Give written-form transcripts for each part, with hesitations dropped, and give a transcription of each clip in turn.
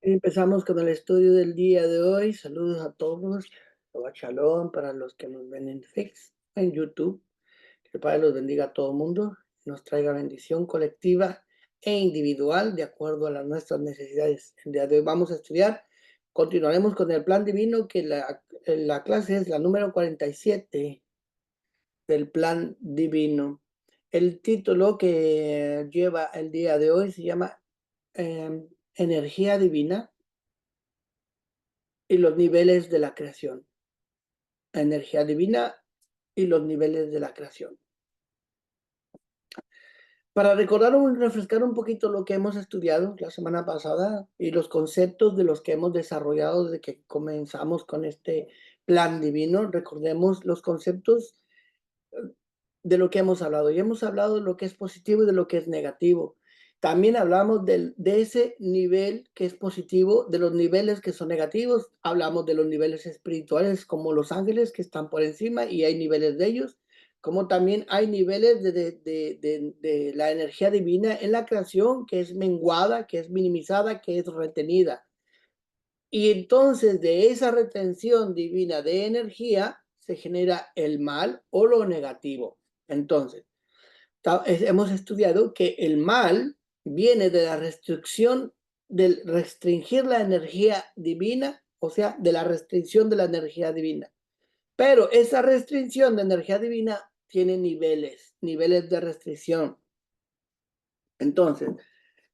Empezamos con el estudio del día de hoy. Saludos a todos. Shabbat Shalom para los que nos ven en Fix, en YouTube. Que el Padre los bendiga a todo el mundo. Nos traiga bendición colectiva e individual de acuerdo a nuestras necesidades. El día de hoy vamos a estudiar. Continuaremos con el plan divino, que la clase es la número 47 del plan divino. El título que lleva el día de hoy se llama Energía Divina y los niveles de la creación. Energía divina y los niveles de la creación. Para recordar o refrescar un poquito lo que hemos estudiado la semana pasada y los conceptos de los que hemos desarrollado desde que comenzamos con este plan divino, recordemos los conceptos de lo que hemos hablado. Y hemos hablado de lo que es positivo y de lo que es negativo. También hablamos de ese nivel que es positivo, de los niveles que son negativos. Hablamos de los niveles espirituales como los ángeles que están por encima y hay niveles de ellos, como también hay niveles de la energía divina en la creación que es menguada, que es minimizada, que es retenida. Y entonces de esa retención divina de energía se genera el mal o lo negativo. Entonces, hemos estudiado que el mal viene de la restricción, del restringir la energía divina, o sea, de la restricción de la energía divina. Pero esa restricción de energía divina tiene niveles de restricción. Entonces,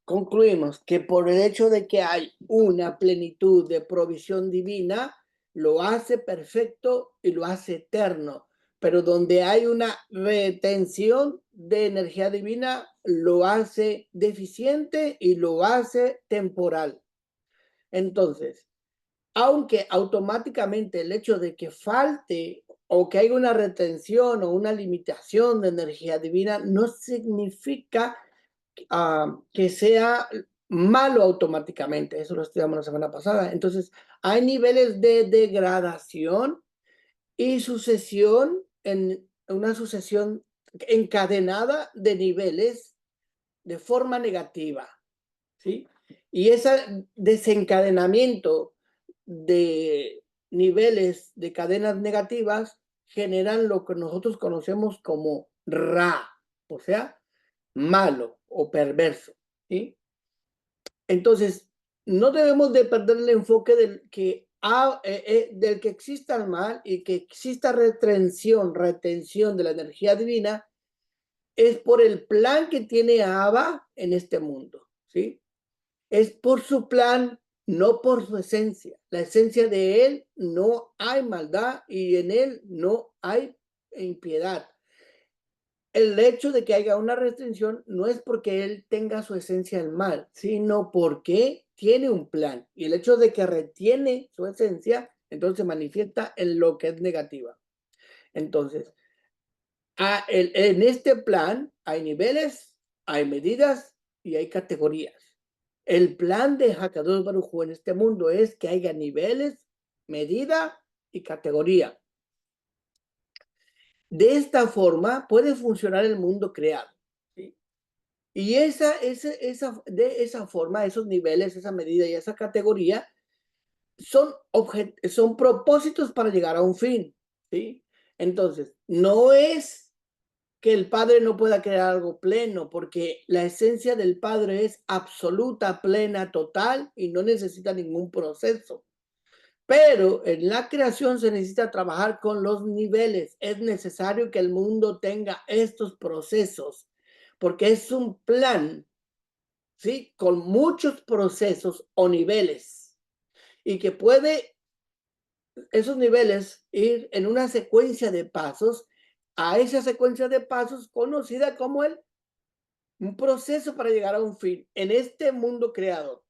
concluimos que por el hecho de que hay una plenitud de provisión divina, lo hace perfecto y lo hace eterno. Pero donde hay una retención de energía divina, lo hace deficiente y lo hace temporal. Entonces, aunque automáticamente el hecho de que falte o que haya una retención o una limitación de energía divina no significa que sea malo automáticamente. Eso lo estudiamos la semana pasada. Entonces, hay niveles de degradación y sucesión, en una sucesión encadenada de niveles de forma negativa, ¿sí? Y ese desencadenamiento de niveles de cadenas negativas generan lo que nosotros conocemos como Ra, o sea, malo o perverso, ¿sí? Entonces, no debemos de perder el enfoque del que exista el mal y que exista retención de la energía divina, es por el plan que tiene Abba en este mundo, ¿sí? Es por su plan, no por su esencia. La esencia de él no hay maldad y en él no hay impiedad. El hecho de que haya una restricción no es porque él tenga su esencia el mal, sino porque tiene un plan. Y el hecho de que retiene su esencia, entonces manifiesta en lo que es negativa. Entonces, en este plan hay niveles, hay medidas y hay categorías. El plan de Hakadosh Baruj Hu en este mundo es que haya niveles, medida y categoría. De esta forma puede funcionar el mundo creado, ¿sí? Y de esa forma, esos niveles, esa medida y esa categoría son propósitos para llegar a un fin, ¿sí? Entonces, no es que el Padre no pueda crear algo pleno, porque la esencia del Padre es absoluta, plena, total y no necesita ningún proceso. Pero en la creación se necesita trabajar con los niveles. Es necesario que el mundo tenga estos procesos, porque es un plan, ¿sí? Con muchos procesos o niveles, y que puede esos niveles ir en una secuencia de pasos, a esa secuencia de pasos conocida como un proceso para llegar a un fin en este mundo creado.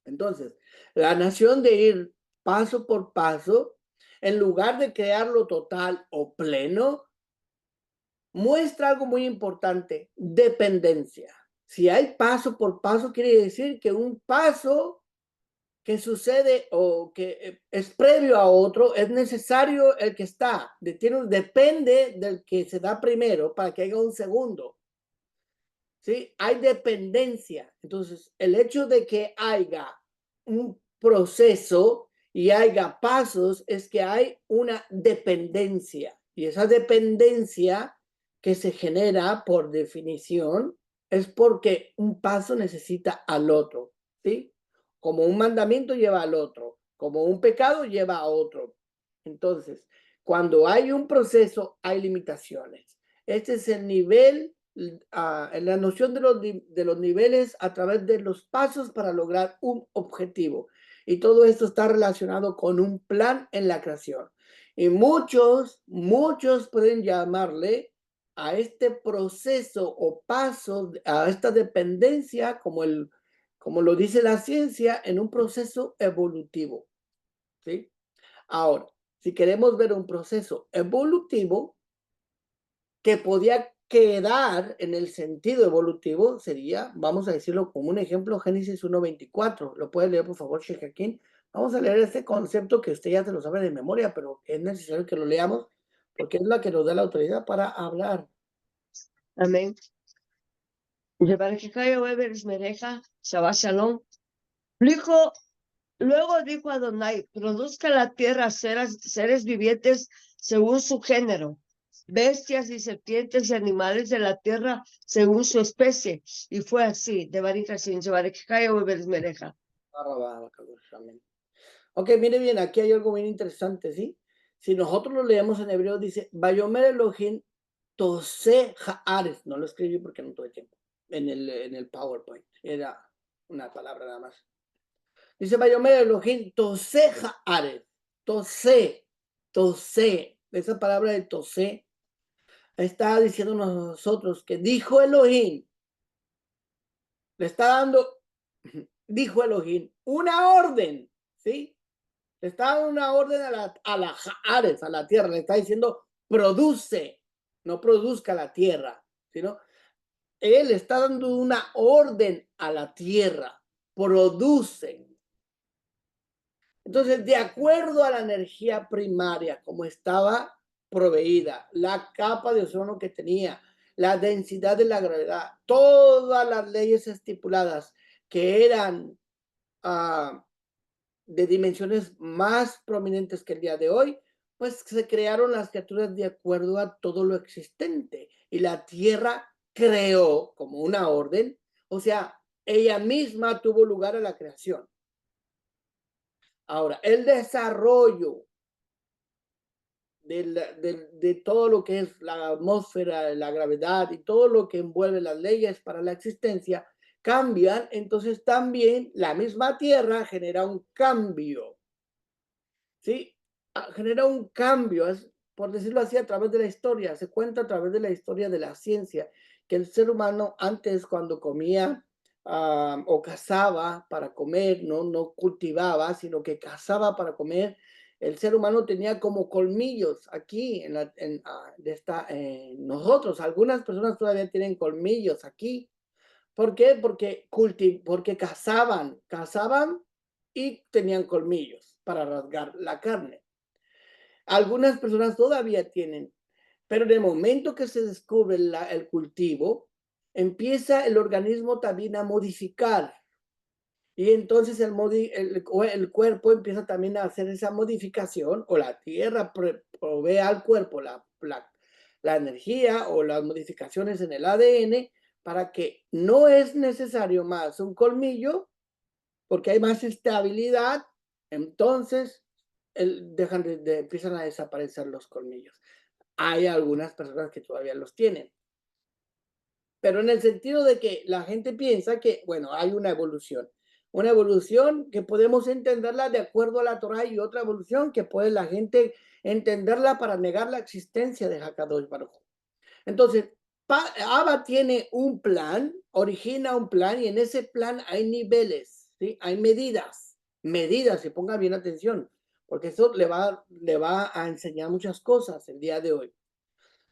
Entonces, la nación de ir paso por paso, en lugar de crearlo total o pleno, muestra algo muy importante: dependencia. Si hay paso por paso, quiere decir que un paso que sucede o que es previo a otro, es necesario el que está. Depende del que se da primero para que haya un segundo. ¿sí? Hay dependencia. Entonces, el hecho de que haya un proceso y haya pasos es que hay una dependencia. Y esa dependencia que se genera por definición es porque un paso necesita al otro, ¿sí? Como un mandamiento lleva al otro, como un pecado lleva a otro. Entonces, cuando hay un proceso, hay limitaciones. Este es el nivel, la noción de los niveles a través de los pasos para lograr un objetivo. Y todo esto está relacionado con un plan en la creación. Y muchos pueden llamarle a este proceso o paso, a esta dependencia, como lo dice la ciencia, en un proceso evolutivo, ¿sí? Ahora, si queremos ver un proceso evolutivo que podía quedar en el sentido evolutivo, sería, vamos a decirlo como un ejemplo, Génesis 1:24. Lo puede leer, por favor, Sheikh Hakim. Vamos a leer este concepto que usted ya se lo sabe de memoria, pero es necesario que lo leamos porque es la que nos da la autoridad para hablar. Amén. Shabbat Shalom. Luego dijo Adonai, produzca la tierra seres vivientes según su género, bestias y serpientes y animales de la tierra según su especie. Y fue así, de Barija sin Mereja. Ok, mire bien, aquí hay algo bien interesante, ¿sí? Si nosotros lo leemos en hebreo, dice, Bayomer Elohim Tose Haaretz. No lo escribí porque no tuve tiempo en el PowerPoint. Era una palabra nada más. Dice Bayomer Elohim Tose Haaretz. Tose. Esa palabra de Tose está diciéndonos a nosotros que dijo Elohim. Le está dando, dijo Elohim, una orden, ¿sí? Le está dando una orden a la Haaretz, a la tierra. Le está diciendo, produce, no produzca la tierra, sino él está dando una orden a la tierra, produce. Entonces, de acuerdo a la energía primaria, como estaba proveída, la capa de ozono que tenía, la densidad de la gravedad, todas las leyes estipuladas que eran de dimensiones más prominentes que el día de hoy, pues se crearon las criaturas de acuerdo a todo lo existente. Y la Tierra creó como una orden, o sea, ella misma tuvo lugar a la creación. Ahora, el desarrollo de todo lo que es la atmósfera, la gravedad y todo lo que envuelve las leyes para la existencia cambian, entonces también la misma Tierra genera un cambio, ¿sí? Genera un cambio, es, por decirlo así, a través de la historia, se cuenta a través de la historia de la ciencia, que el ser humano antes cuando comía o cazaba para comer, no cultivaba, sino que cazaba para comer, el ser humano tenía como colmillos aquí nosotros, algunas personas todavía tienen colmillos aquí. ¿Por qué? Porque cazaban y tenían colmillos para rasgar la carne. Algunas personas todavía tienen, pero en el momento que se descubre el cultivo, empieza el organismo también a modificar. Y entonces el cuerpo empieza también a hacer esa modificación, o la tierra provee al cuerpo la energía o las modificaciones en el ADN para que no es necesario más un colmillo, porque hay más estabilidad, entonces empiezan a desaparecer los colmillos. Hay algunas personas que todavía los tienen, pero en el sentido de que la gente piensa que, bueno, hay una evolución que podemos entenderla de acuerdo a la Torah y otra evolución que puede la gente entenderla para negar la existencia de Hakadosh Baruj Hu. Entonces, Abba tiene un plan, origina un plan y en ese plan hay niveles, ¿sí? Hay medidas, y ponga bien atención, porque eso le va a enseñar muchas cosas el día de hoy,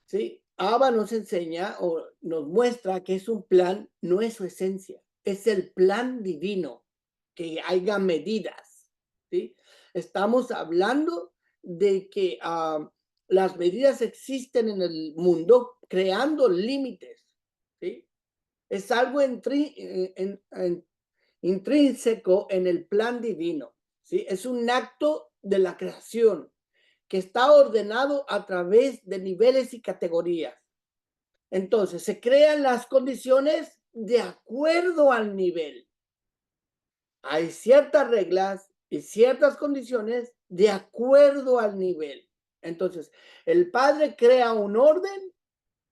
¿sí? Abba nos enseña o nos muestra que es un plan, no es su esencia, es el plan divino, que haya medidas, ¿sí? Estamos hablando de que las medidas existen en el mundo creando límites, ¿sí? Es algo intrínseco en el plan divino, ¿sí? Es un acto de la creación que está ordenado a través de niveles y categorías. Entonces, se crean las condiciones de acuerdo al nivel. Hay ciertas reglas y ciertas condiciones de acuerdo al nivel. Entonces, el Padre crea un orden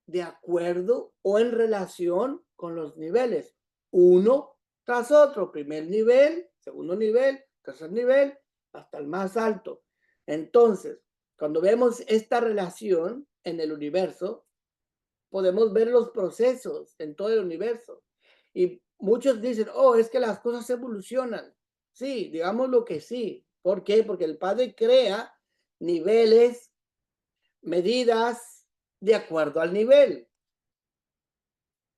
de acuerdo o en relación con los niveles, uno tras otro, primer nivel, segundo nivel, tercer nivel, hasta el más alto. Entonces, cuando vemos esta relación en el universo, podemos ver los procesos en todo el universo. Y muchos dicen, oh, es que las cosas evolucionan. Sí, digamos lo que sí. ¿Por qué? Porque el Padre crea niveles, medidas de acuerdo al nivel.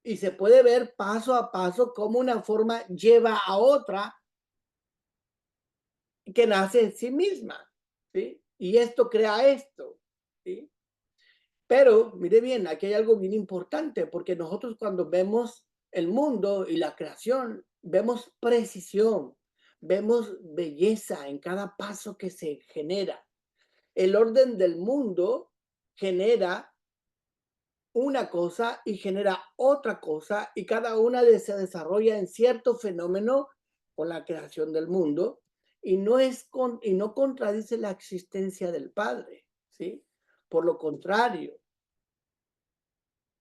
Y se puede ver paso a paso cómo una forma lleva a otra que nace en sí misma, ¿sí? Y esto crea esto, ¿sí? Pero, mire bien, aquí hay algo bien importante, porque nosotros cuando vemos el mundo y la creación, vemos precisión, vemos belleza en cada paso que se genera. El orden del mundo genera una cosa y genera otra cosa y cada una se desarrolla en cierto fenómeno con la creación del mundo y no contradice la existencia del Padre, ¿sí? Por lo contrario,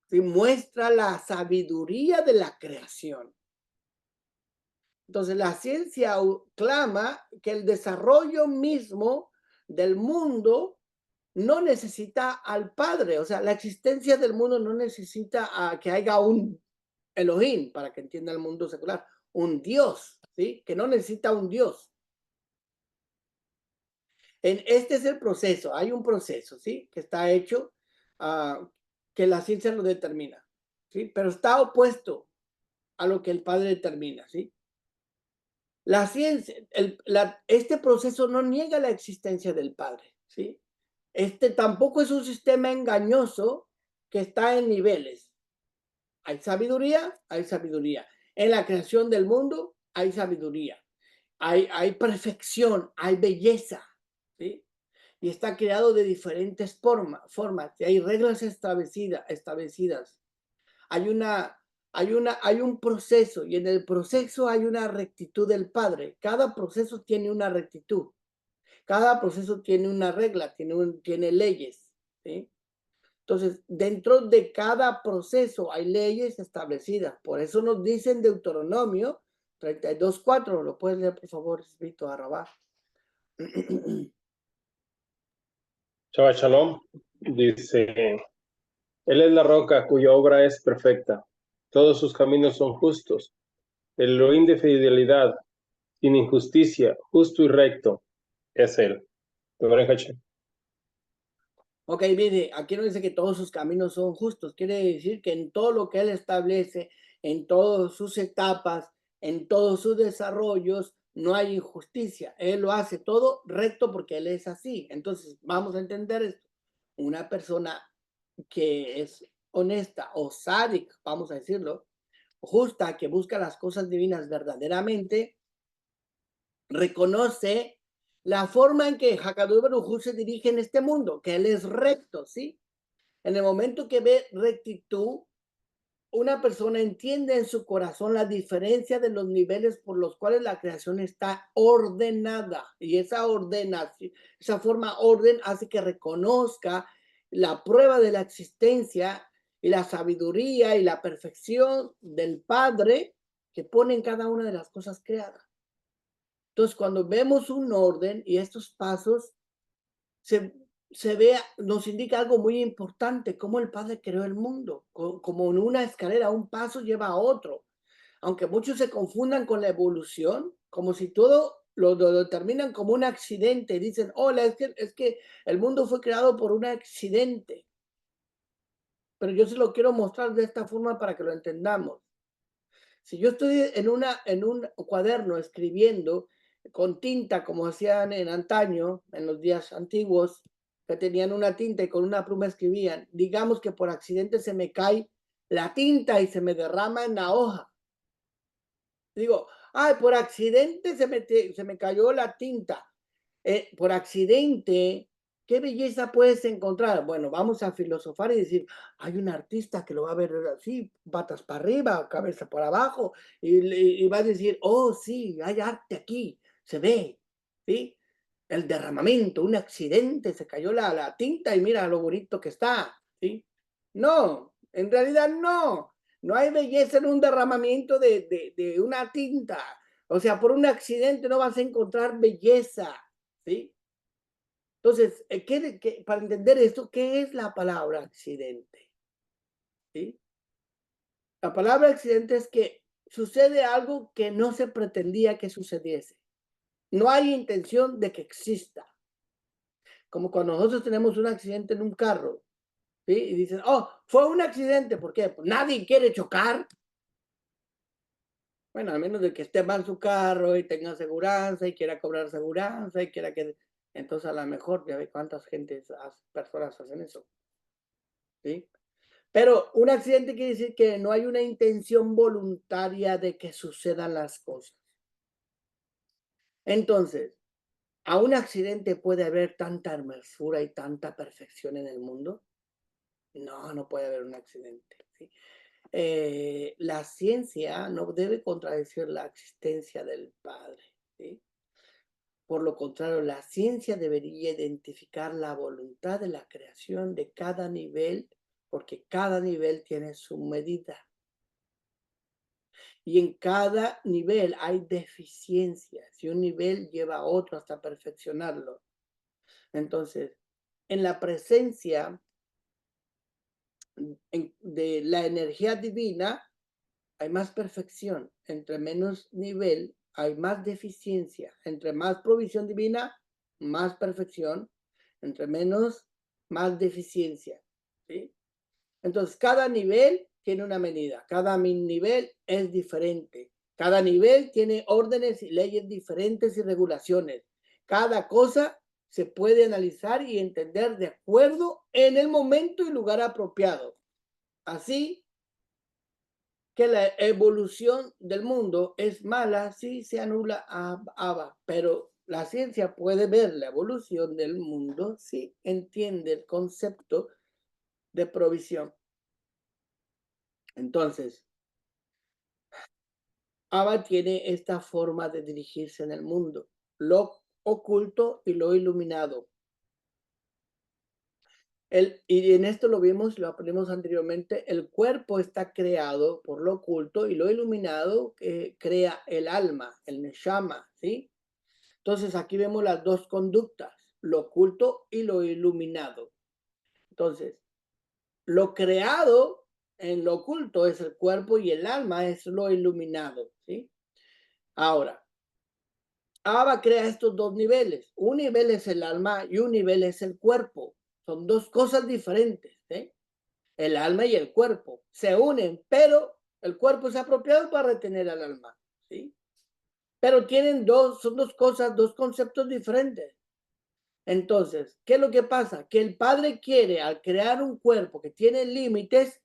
¿sí? Muestra la sabiduría de la creación. Entonces la ciencia clama que el desarrollo mismo del mundo no necesita al Padre, o sea, la existencia del mundo no necesita a que haya un Elohim, para que entienda el mundo secular, un Dios, ¿sí? Que no necesita un Dios. Este es el proceso, hay un proceso, ¿sí? Que está hecho, que la ciencia lo determina, ¿sí? Pero está opuesto a lo que el Padre determina, ¿sí? La ciencia, este proceso no niega la existencia del Padre, ¿sí? Este tampoco es un sistema engañoso que está en niveles. Hay sabiduría, hay sabiduría. En la creación del mundo hay sabiduría. Hay perfección, hay belleza, ¿sí? Y está creado de diferentes formas. Y hay reglas establecidas. Hay un proceso y en el proceso hay una rectitud del Padre. Cada proceso tiene una rectitud. Cada proceso tiene una regla, tiene leyes, ¿sí? Entonces, dentro de cada proceso hay leyes establecidas. Por eso nos dicen Deuteronomio 32:4. ¿Lo puedes leer, por favor, Vito Arrabá? Shabbat Shalom dice, Él es la roca cuya obra es perfecta, todos sus caminos son justos, el Elohim de fidelidad, sin injusticia, justo y recto, es Él. Ok, mire, aquí no dice que todos sus caminos son justos, quiere decir que en todo lo que Él establece, en todas sus etapas, en todos sus desarrollos, no hay injusticia. Él lo hace todo recto porque Él es así. Entonces, vamos a entender esto. Una persona que es honesta o sádica, vamos a decirlo, justa, que busca las cosas divinas verdaderamente, reconoce la forma en que Hakadosh Baruj Hu se dirige en este mundo, que Él es recto, ¿sí? En el momento que ve rectitud, una persona entiende en su corazón la diferencia de los niveles por los cuales la creación está ordenada. Y esa ordenación, esa forma orden hace que reconozca la prueba de la existencia y la sabiduría y la perfección del Padre que pone en cada una de las cosas creadas. Entonces, cuando vemos un orden y estos pasos, se ve, nos indica algo muy importante, cómo el Padre creó el mundo, como en una escalera, un paso lleva a otro. Aunque muchos se confundan con la evolución, como si todo lo determinan como un accidente, dicen, hola, es que el mundo fue creado por un accidente. Pero yo se lo quiero mostrar de esta forma para que lo entendamos. Si yo estoy en un cuaderno escribiendo con tinta, como hacían en antaño, en los días antiguos, que tenían una tinta y con una pluma escribían, digamos que por accidente se me cae la tinta y se me derrama en la hoja. Digo, ay, por accidente se me cayó la tinta. Por accidente, ¿qué belleza puedes encontrar? Bueno, vamos a filosofar y decir, hay un artista que lo va a ver así, patas para arriba, cabeza para abajo, y va a decir, oh, sí, hay arte aquí, se ve, ¿sí? El derramamiento, un accidente, se cayó la tinta y mira lo bonito que está, ¿sí? No, en realidad no. No hay belleza en un derramamiento de una tinta. O sea, por un accidente no vas a encontrar belleza, ¿sí? Entonces, para entender esto, ¿qué es la palabra accidente? ¿Sí? La palabra accidente es que sucede algo que no se pretendía que sucediese. No hay intención de que exista. Como cuando nosotros tenemos un accidente en un carro, ¿sí? Y dicen, oh, fue un accidente. ¿Por qué? Pues nadie quiere chocar. Bueno, a menos de que esté mal su carro y tenga aseguranza y quiera cobrar aseguranza y quiera que... Entonces a lo mejor ya ve cuántas personas hacen eso. ¿Sí? Pero un accidente quiere decir que no hay una intención voluntaria de que sucedan las cosas. Entonces, ¿a un accidente puede haber tanta hermosura y tanta perfección en el mundo? No, no puede haber un accidente. ¿Sí? La ciencia no debe contradecir la existencia del Padre. ¿Sí? Por lo contrario, la ciencia debería identificar la voluntad de la creación de cada nivel, porque cada nivel tiene su medida. Y en cada nivel hay deficiencias y un nivel lleva a otro hasta perfeccionarlo. Entonces, en la presencia de la energía divina hay más perfección. Entre menos nivel hay más deficiencia. Entre más provisión divina, más perfección. Entre menos, más deficiencia. ¿Sí? Entonces, cada nivel tiene una medida. Cada nivel es diferente. Cada nivel tiene órdenes y leyes diferentes y regulaciones. Cada cosa se puede analizar y entender de acuerdo en el momento y lugar apropiado. Así que la evolución del mundo es mala si se anula a Abba, pero la ciencia puede ver la evolución del mundo si entiende el concepto de provisión. Entonces, Abba tiene esta forma de dirigirse en el mundo, lo oculto y lo iluminado. Y en esto lo vimos, lo aprendimos anteriormente, el cuerpo está creado por lo oculto y lo iluminado crea el alma, el neshama, ¿sí? Entonces aquí vemos las dos conductas, lo oculto y lo iluminado. Entonces, lo creado en lo oculto es el cuerpo y el alma es lo iluminado, ¿sí? Ahora, Abba crea estos dos niveles. Un nivel es el alma y un nivel es el cuerpo. Son dos cosas diferentes, ¿sí? El alma y el cuerpo se unen, pero el cuerpo es apropiado para retener al alma, ¿sí? Pero son dos cosas, dos conceptos diferentes. Entonces, ¿qué es lo que pasa? Que el Padre quiere, al crear un cuerpo que tiene límites,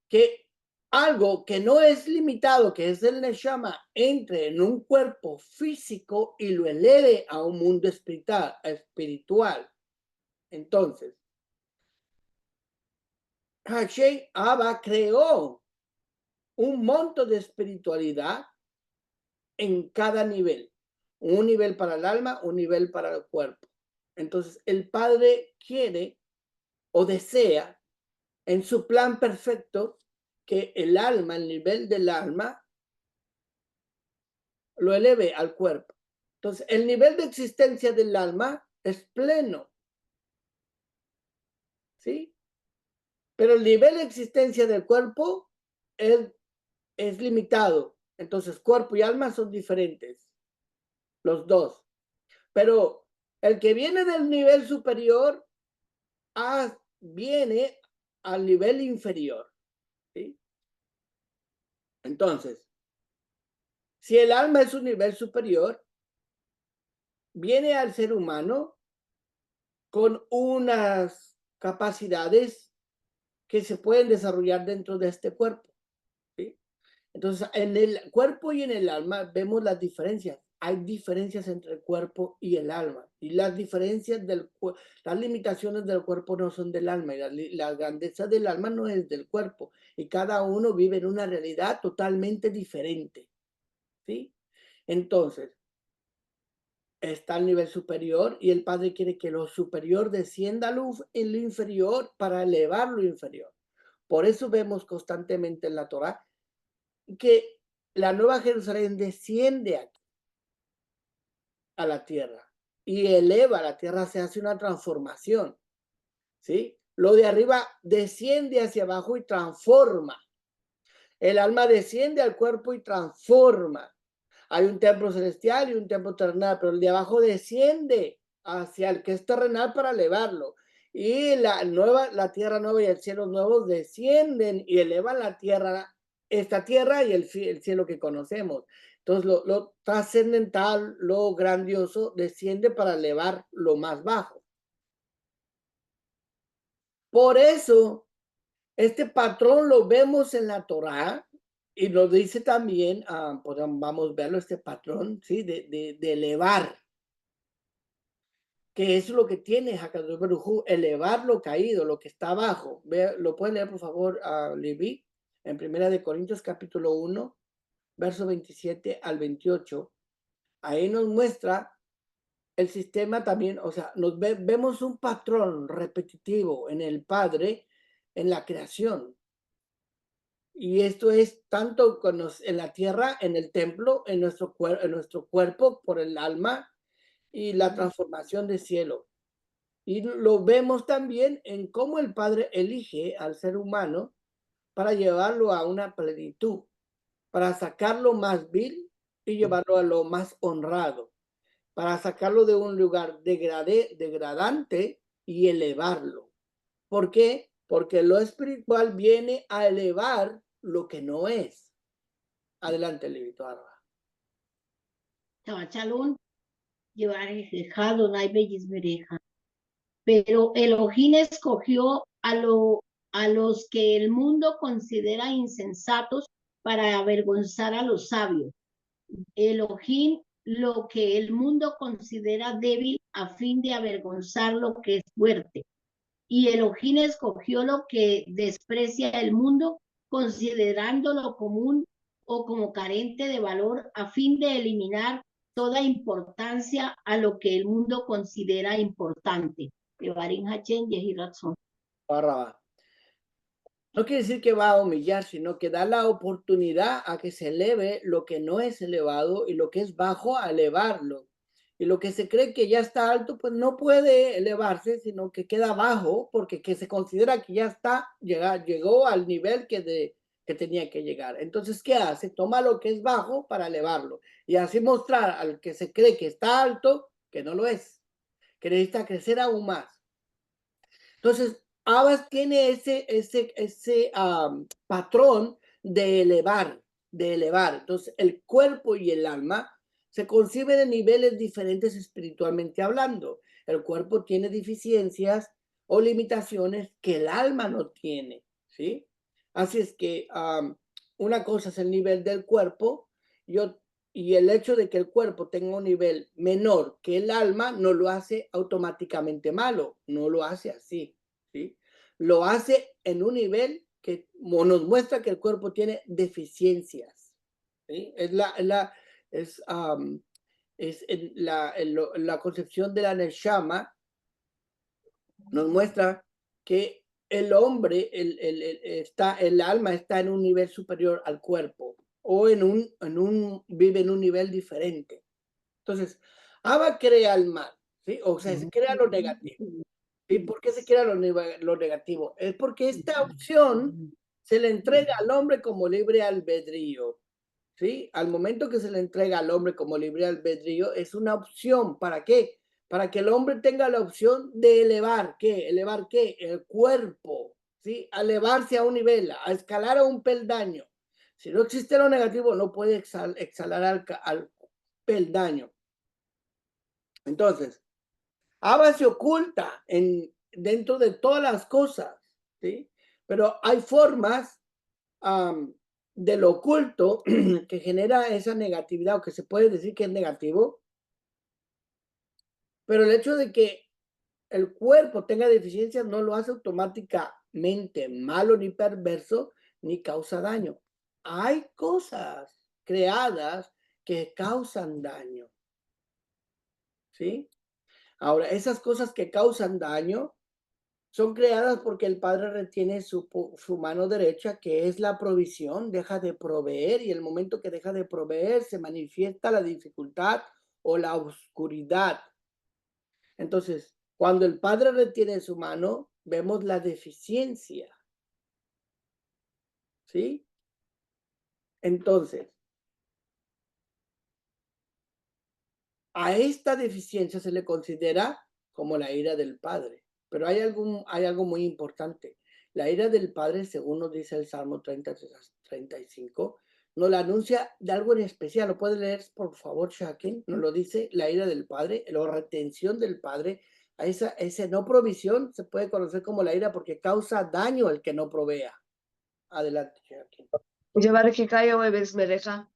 que algo que no es limitado, que es el Neshama, entre en un cuerpo físico y lo eleve a un mundo espiritual. Entonces, Hashem Abba creó un monto de espiritualidad en cada nivel. Un nivel para el alma, un nivel para el cuerpo. Entonces, el Padre quiere o desea en su plan perfecto que el alma, el nivel del alma, lo eleve al cuerpo. Entonces, el nivel de existencia del alma es pleno, ¿sí? Pero el nivel de existencia del cuerpo es limitado. Entonces, cuerpo y alma son diferentes, los dos. Pero el que viene del nivel superior viene al nivel inferior, ¿sí? Entonces, si el alma es un nivel superior, viene al ser humano con unas capacidades que se pueden desarrollar dentro de este cuerpo, ¿sí? Entonces, en el cuerpo y en el alma vemos las diferencias. Hay diferencias entre el cuerpo y el alma. Y las diferencias las limitaciones del cuerpo no son del alma. Y la grandeza del alma no es del cuerpo. Y cada uno vive en una realidad totalmente diferente, ¿sí? Entonces, está al nivel superior y el Padre quiere que lo superior descienda en lo inferior para elevar lo inferior. Por eso vemos constantemente en la Torá que la Nueva Jerusalén desciende aquí a la tierra y eleva la tierra, se hace una transformación, ¿sí? Lo de arriba desciende hacia abajo y transforma. El alma desciende al cuerpo y transforma. Hay un templo celestial y un templo terrenal, pero el de abajo desciende hacia el que es terrenal para elevarlo. Y la tierra nueva y el cielo nuevo descienden y elevan la tierra, esta tierra y el cielo que conocemos. Entonces, lo trascendental, lo grandioso, desciende para elevar lo más bajo. Por eso, este patrón lo vemos en la Torá y nos dice también, pues vamos a verlo, este patrón, ¿sí? De elevar, que es lo que tiene Hakadosh Baruj Hu, elevar lo caído, lo que está abajo. Lo pueden leer, por favor, a Leví, en 1 Corintios capítulo 1, verso 27 al 28. Ahí nos muestra el sistema también, o sea, vemos un patrón repetitivo en el Padre, en la creación. Y esto es tanto en la tierra, en el templo, en nuestro cuerpo, por el alma y la transformación del cielo. Y lo vemos también en cómo el Padre elige al ser humano para llevarlo a una plenitud, para sacarlo más vil y llevarlo a lo más honrado, para sacarlo de un lugar degradante y elevarlo. ¿Por qué? Porque lo espiritual viene a elevar lo que no es. Adelante, Levito Arba. Shabbat pero Elohim escogió a los que el mundo considera insensatos para avergonzar a los sabios. Elohim lo que el mundo considera débil a fin de avergonzar lo que es fuerte. Y Elohim escogió lo que desprecia el mundo, considerándolo común o como carente de valor, a fin de eliminar toda importancia a lo que el mundo considera importante. No quiere decir que va a humillar, sino que da la oportunidad a que se eleve lo que no es elevado y lo que es bajo a elevarlo. Y lo que se cree que ya está alto, pues no puede elevarse, sino que queda bajo porque se considera que ya llegó al nivel que tenía que llegar. Entonces, ¿qué hace? Toma lo que es bajo para elevarlo y así mostrar al que se cree que está alto que no lo es, que necesita crecer aún más. Entonces, Abbas tiene ese patrón de elevar, Entonces, el cuerpo y el alma se conciben en niveles diferentes espiritualmente hablando. El cuerpo tiene deficiencias o limitaciones que el alma no tiene, ¿sí? Así es que una cosa es el nivel del cuerpo y el hecho de que el cuerpo tenga un nivel menor que el alma no lo hace automáticamente malo, no lo hace así, ¿sí? Lo hace en un nivel que nos muestra que el cuerpo tiene deficiencias, ¿sí? La concepción de la Neshama nos muestra que el hombre, el alma está en un nivel superior al cuerpo o vive en un nivel diferente. Entonces, Abba crea el mal, ¿sí? O sea, se crea lo negativo. ¿Y por qué se crea lo negativo? Es porque esta opción se le entrega al hombre como libre albedrío, ¿sí? Al momento que se le entrega al hombre como libre albedrío, es una opción. ¿Para qué? Para que el hombre tenga la opción de elevar, ¿qué? ¿Elevar qué? El cuerpo, ¿sí? A elevarse a un nivel, a escalar a un peldaño. Si no existe lo negativo, no puede exhalar al peldaño. Entonces, Abba se oculta dentro de todas las cosas, ¿sí? Pero hay formas del oculto que genera esa negatividad, o que se puede decir que es negativo, pero el hecho de que el cuerpo tenga deficiencias no lo hace automáticamente malo ni perverso ni causa daño. Hay cosas creadas que causan daño, ¿sí? Ahora, esas cosas que causan daño son creadas porque el Padre retiene su mano derecha, que es la provisión, deja de proveer, y el momento que deja de proveer se manifiesta la dificultad o la oscuridad. Entonces, cuando el Padre retiene su mano, vemos la deficiencia, ¿sí? Entonces, a esta deficiencia se le considera como la ira del Padre. Pero hay algo muy importante. La ira del Padre, según nos dice el Salmo 35, nos la anuncia de algo en especial. ¿Lo puede leer, por favor, Shakin? Nos lo dice la ira del Padre, la retención del Padre. A esa no provisión se puede conocer como la ira porque causa daño al que no provea. Adelante, Shakin. Llevar que calla me deja.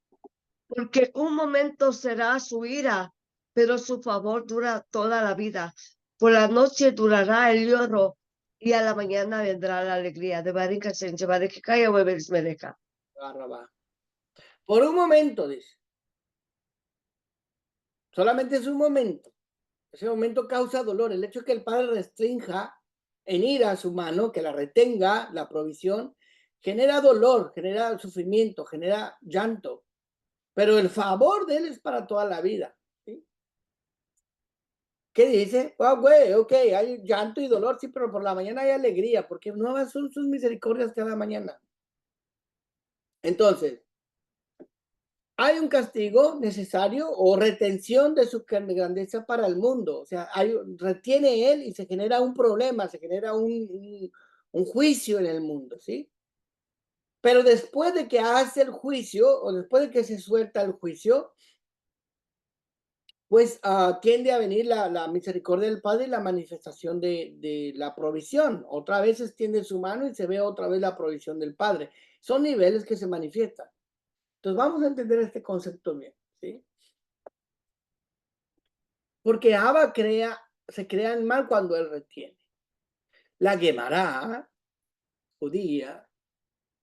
Porque un momento será su ira, pero su favor dura toda la vida. Por la noche durará el lloro y a la mañana vendrá la alegría. De Barinka se lleva de que calla me deja. Por un momento, dice. Solamente es un momento. Ese momento causa dolor. El hecho de que el Padre restrinja en ira a su mano, que la retenga, la provisión, genera dolor, genera sufrimiento, genera llanto. Pero el favor de Él es para toda la vida. ¿Sí? ¿Qué dice? Güey, ok, hay llanto y dolor, sí, pero por la mañana hay alegría, porque nuevas son sus misericordias cada mañana. Entonces, hay un castigo necesario o retención de su grandeza para el mundo. O sea, retiene él y se genera un problema, se genera un juicio en el mundo, ¿sí? Pero después de que hace el juicio o después de que se suelta el juicio, pues tiende a venir la misericordia del Padre y la manifestación de la provisión. Otra vez extiende su mano y se ve otra vez la provisión del Padre. Son niveles que se manifiestan. Entonces vamos a entender este concepto bien, ¿sí? Porque Abba se crea el mal cuando él retiene. La Gemara judía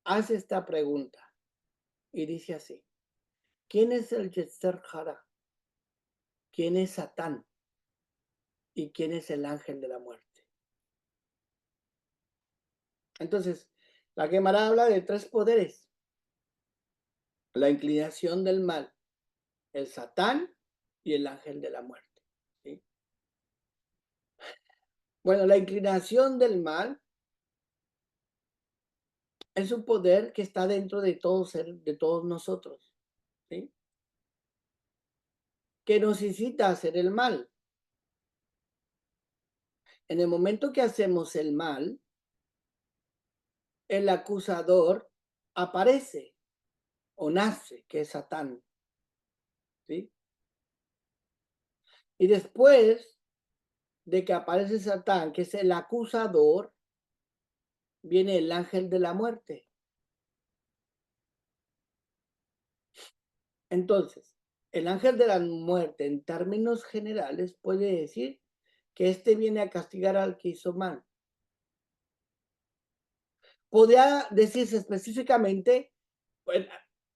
hace esta pregunta y dice así: ¿quién es el Yetzer Hara? ¿Quién es Satán? ¿Y quién es el ángel de la muerte? Entonces, la Gemara habla de tres poderes: la inclinación del mal, el Satán y el ángel de la muerte, ¿sí? Bueno, la inclinación del mal es un poder que está dentro de de todos nosotros, ¿sí? Que nos incita a hacer el mal. En el momento que hacemos el mal, el acusador aparece o nace, que es Satán, ¿sí? Y después de que aparece Satán, que es el acusador, viene el ángel de la muerte. Entonces, el ángel de la muerte, en términos generales, puede decir que este viene a castigar al que hizo mal. Podría decirse específicamente, pues,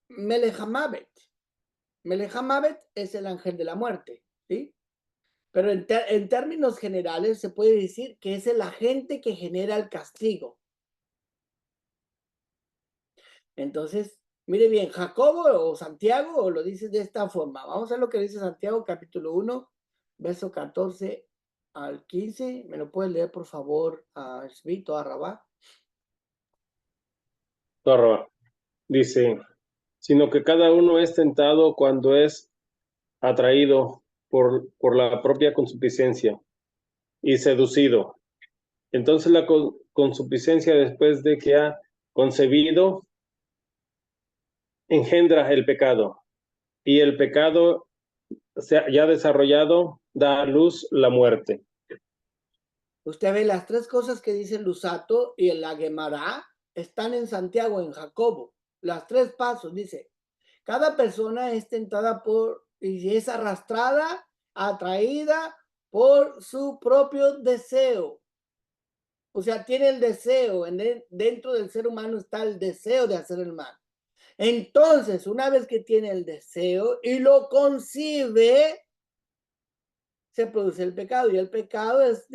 Melech HaMavet. Melech HaMavet es el ángel de la muerte, ¿sí? Pero en términos generales se puede decir que es el agente que genera el castigo. Entonces, mire bien, Jacobo o Santiago lo dice de esta forma. Vamos a ver lo que dice Santiago, capítulo 1, verso 14 al 15. ¿Me lo puede leer, por favor, a Svito, a Rabá? Dice, sino que cada uno es tentado cuando es atraído por la propia concupiscencia y seducido. Entonces la concupiscencia, después de que ha concebido, engendra el pecado, y el pecado ya desarrollado da a luz la muerte. Usted ve las tres cosas que dice Lusato y en la Gemara están en Santiago, en Jacobo. Las tres pasos, dice, cada persona es tentada por y es arrastrada, atraída por su propio deseo. O sea, tiene el deseo, dentro del ser humano está el deseo de hacer el mal. Entonces, una vez que tiene el deseo y lo concibe, se produce el pecado. Y el pecado es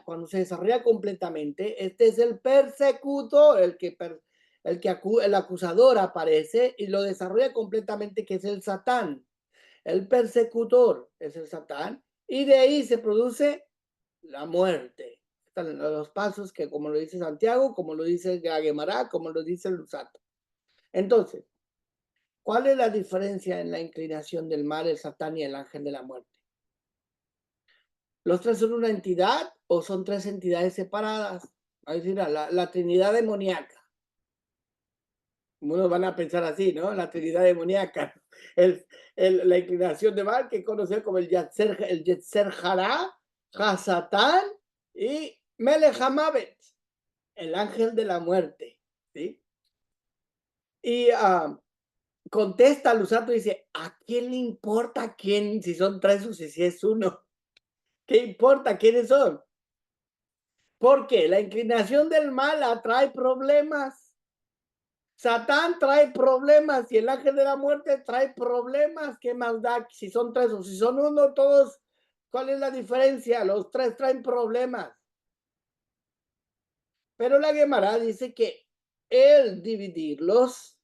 cuando se desarrolla completamente, este es el persecutor, el acusador aparece y lo desarrolla completamente, que es el Satán. El persecutor es el Satán, y de ahí se produce la muerte. Están los pasos que, como lo dice Santiago, como lo dice Gemara, como lo dice Lusato. Entonces, ¿cuál es la diferencia en la inclinación del mal, el Satán y el ángel de la muerte? ¿Los tres son una entidad o son tres entidades separadas? Es decir, la Trinidad demoníaca. Unos van a pensar así, ¿no? La Trinidad demoníaca. La inclinación de mal, que conoce como el Yetzer Hará, Hasatán y Melech HaMavet, el ángel de la muerte. ¿Sí? Y contesta Lusato y dice, ¿a quién le importa quién, si son tres o si es uno? ¿Qué importa quiénes son? Porque la inclinación del mal atrae problemas. Satán trae problemas y el ángel de la muerte trae problemas. ¿Qué más da? Si son tres o si son uno, todos, ¿cuál es la diferencia? Los tres traen problemas. Pero la Gemara dice que el dividirlos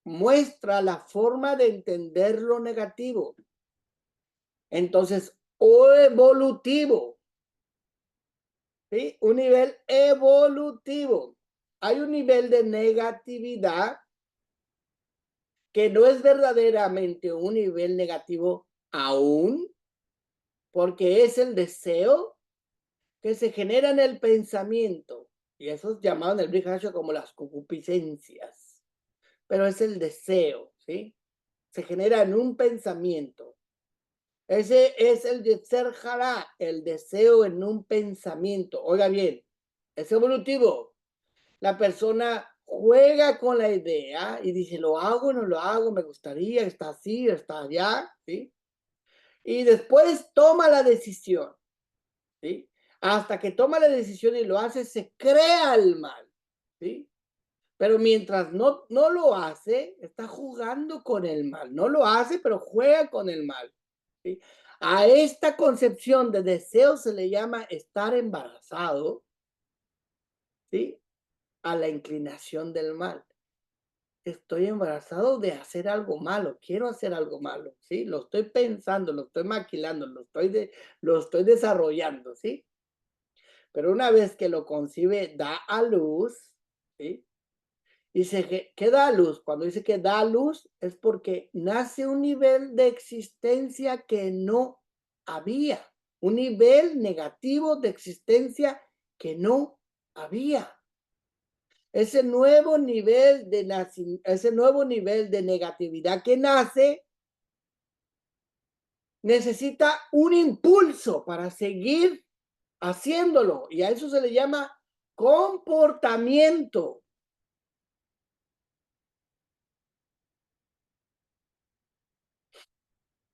muestra la forma de entender lo negativo. Entonces, o evolutivo, ¿sí? Un nivel evolutivo. Hay un nivel de negatividad que no es verdaderamente un nivel negativo aún, porque es el deseo que se genera en el pensamiento. Y eso es llamado en el Brit Hadashah como las concupiscencias. Pero es el deseo, ¿sí? Se genera en un pensamiento. Ese es el Yetzer Hará, el deseo en un pensamiento. Oiga bien, es evolutivo. La persona juega con la idea y dice, lo hago, no lo hago, me gustaría, está así, está allá, ¿sí? Y después toma la decisión, ¿sí? Hasta que toma la decisión y lo hace, se crea el mal, ¿sí? Pero mientras no lo hace, está jugando con el mal. No lo hace, pero juega con el mal, ¿sí? A esta concepción de deseo se le llama estar embarazado, ¿sí? A la inclinación del mal. Estoy embarazado de hacer algo malo, quiero hacer algo malo, ¿sí? Lo estoy pensando, lo estoy maquilando, lo estoy desarrollando, ¿sí? Pero una vez que lo concibe, da a luz, ¿sí? Dice que da a luz. Cuando dice que da a luz es porque nace un nivel de existencia que no había, un nivel negativo de existencia que no había. Ese nuevo nivel de negatividad que nace necesita un impulso para seguir haciéndolo, y a eso se le llama comportamiento.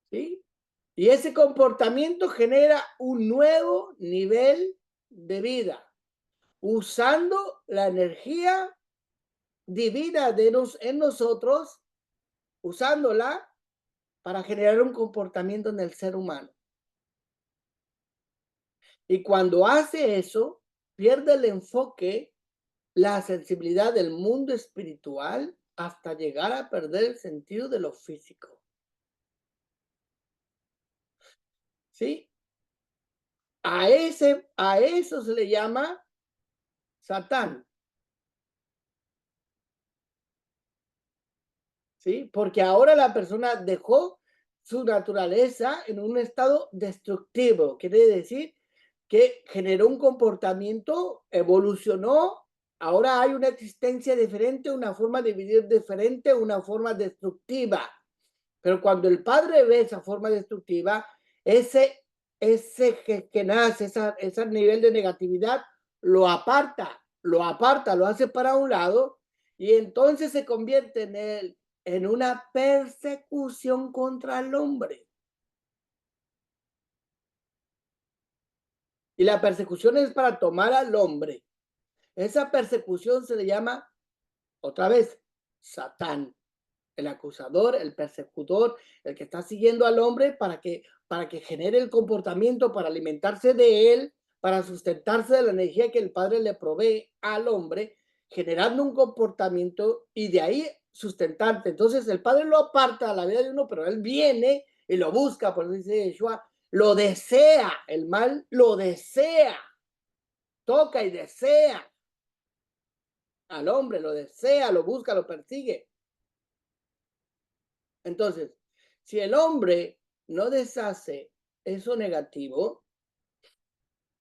¿Sí? Y ese comportamiento genera un nuevo nivel de vida, usando la energía divina en nosotros, usándola para generar un comportamiento en el ser humano. Y cuando hace eso, pierde el enfoque, la sensibilidad del mundo espiritual, hasta llegar a perder el sentido de lo físico. ¿Sí? A eso se le llama Satán. ¿Sí? Porque ahora la persona dejó su naturaleza en un estado destructivo. Quiere decir que generó un comportamiento, evolucionó, ahora hay una existencia diferente, una forma de vivir diferente, una forma destructiva. Pero cuando el padre ve esa forma destructiva, ese ese que nace, ese nivel de negatividad, lo aparta, lo hace para un lado y entonces se convierte en una persecución contra el hombre. Y la persecución es para tomar al hombre. Esa persecución se le llama, otra vez, Satán. El acusador, el persecutor, el que está siguiendo al hombre para que genere el comportamiento, para alimentarse de él, para sustentarse de la energía que el Padre le provee al hombre, generando un comportamiento y de ahí sustentarte. Entonces el Padre lo aparta a la vida de uno, pero él viene y lo busca, por eso dice Yeshua, lo desea, el mal lo desea, toca y desea al hombre, lo desea, lo busca, lo persigue. Entonces, si el hombre no deshace eso negativo,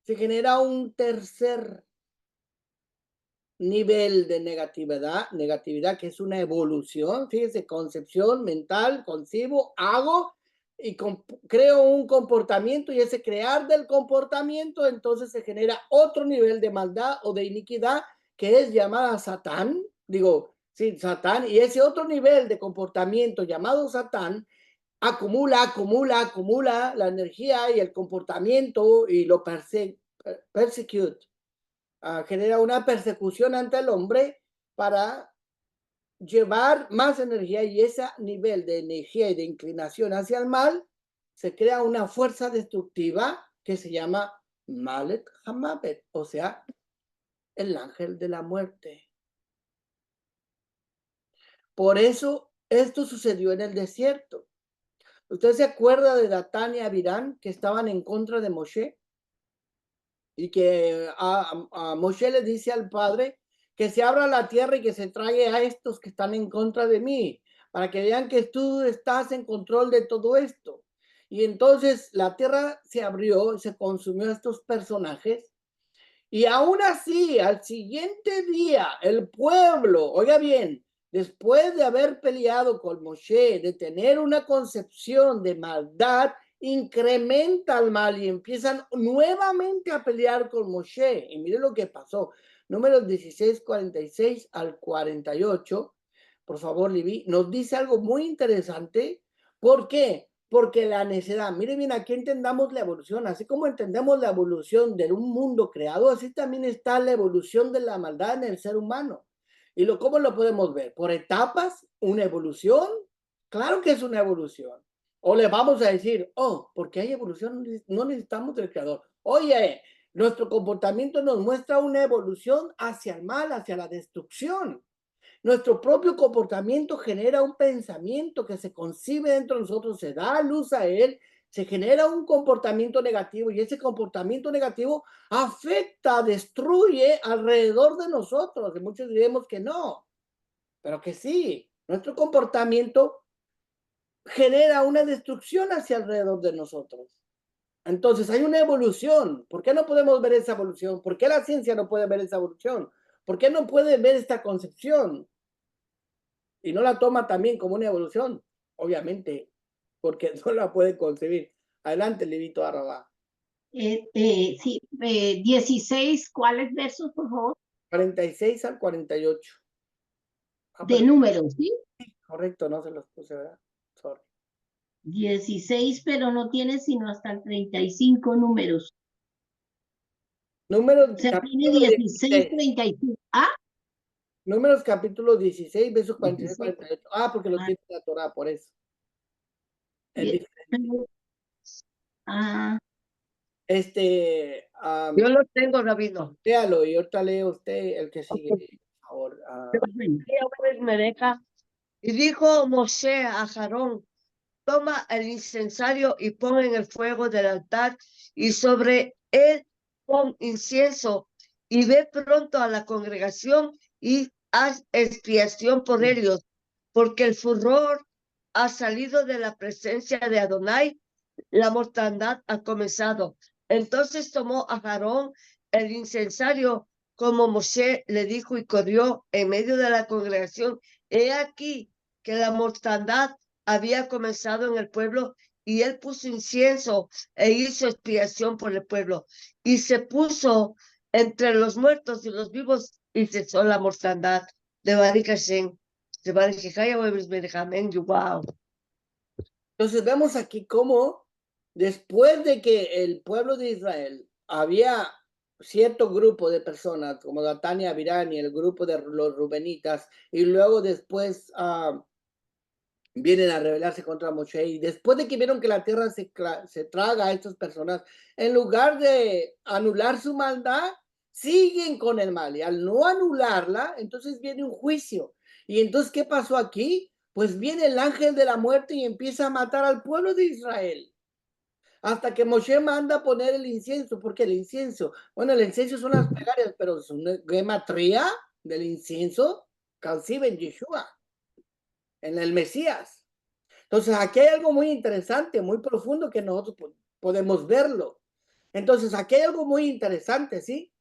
se genera un tercer nivel de negatividad que es una evolución, fíjese, concepción mental, concibo, hago y creo un comportamiento y ese crear del comportamiento, entonces se genera otro nivel de maldad o de iniquidad que es llamada Satán, sí, Satán, y ese otro nivel de comportamiento llamado Satán acumula la energía y el comportamiento y lo persecute. Genera una persecución ante el hombre para llevar más energía y ese nivel de energía y de inclinación hacia el mal, se crea una fuerza destructiva que se llama Malet Hamavet, o sea, el ángel de la muerte. Por eso esto sucedió en el desierto. ¿Usted se acuerda de Datán y Abirán que estaban en contra de Moshe? Y que a Moshe le dice al Padre que se abra la tierra y que se trague a estos que están en contra de mí, para que vean que tú estás en control de todo esto. Y entonces la tierra se abrió y se consumió a estos personajes. Y aún así, al siguiente día, el pueblo, oiga bien, después de haber peleado con Moshe, de tener una concepción de maldad, incrementa el mal y empiezan nuevamente a pelear con Moshe. Y mire lo que pasó. Números 16, 46 al 48. Por favor, Livi, nos dice algo muy interesante. ¿Por qué? Porque la necedad, mire bien, aquí entendamos la evolución, así como entendemos la evolución de un mundo creado, así también está la evolución de la maldad en el ser humano. ¿Y cómo lo podemos ver? ¿Por etapas? ¿Una evolución? Claro que es una evolución. O le vamos a decir, porque hay evolución, no necesitamos del creador. Oye, nuestro comportamiento nos muestra una evolución hacia el mal, hacia la destrucción. Nuestro propio comportamiento genera un pensamiento que se concibe dentro de nosotros, se da a luz a él, se genera un comportamiento negativo y ese comportamiento negativo afecta, destruye alrededor de nosotros. Y muchos diremos que no, pero que sí. Nuestro comportamiento genera una destrucción hacia alrededor de nosotros. Entonces hay una evolución. ¿Por qué no podemos ver esa evolución? ¿Por qué la ciencia no puede ver esa evolución? ¿Por qué no puede ver esta concepción? Y no la toma también como una evolución, obviamente, porque no la puede concebir. Adelante, Levito Arrabá. Sí, 16, ¿cuáles versos, por favor? 46 al 48. De números, ¿sí? Correcto, no se los puse, ¿verdad? Sorry. 16, pero no tiene sino hasta el 35 números. Números, Se tiene 16, 35. Números capítulo 16, versos 46 48. Porque lo tiene la Torah, por eso. Es diferente. Yo lo tengo, Rabino. Léalo y ahorita lee usted el que sigue, por favor. Me deja. Y dijo Moshe a Aarón, toma el incensario y pon en el fuego del altar y sobre él pon incienso y ve pronto a la congregación y haz expiación por ellos, porque el furor ha salido de la presencia de Adonai, la mortandad ha comenzado. Entonces tomó a Aarón el incensario como Moshe le dijo y corrió en medio de la congregación. He aquí que la mortandad había comenzado en el pueblo y él puso incienso e hizo expiación por el pueblo, y se puso entre los muertos y los vivos, y cesó la mortandad de Baruch Hashem, de Baruch Hashem, wow. Entonces vemos aquí cómo después de que el pueblo de Israel había cierto grupo de personas como Datán y Abirán y el grupo de los Rubenitas, y luego después vienen a rebelarse contra Moshe, y después de que vieron que la tierra se traga a estas personas, en lugar de anular su maldad, siguen con el mal, y al no anularla, entonces viene un juicio. Y entonces, ¿qué pasó aquí? Pues viene el ángel de la muerte y empieza a matar al pueblo de Israel. Hasta que Moshe manda a poner el incienso, porque el incienso, bueno, el incienso son las plegarias, pero es una gematría del incienso, Calcib en Yeshua, en el Mesías. Entonces, aquí hay algo muy interesante, muy profundo que nosotros podemos verlo. Entonces, aquí hay algo muy interesante, ¿sí?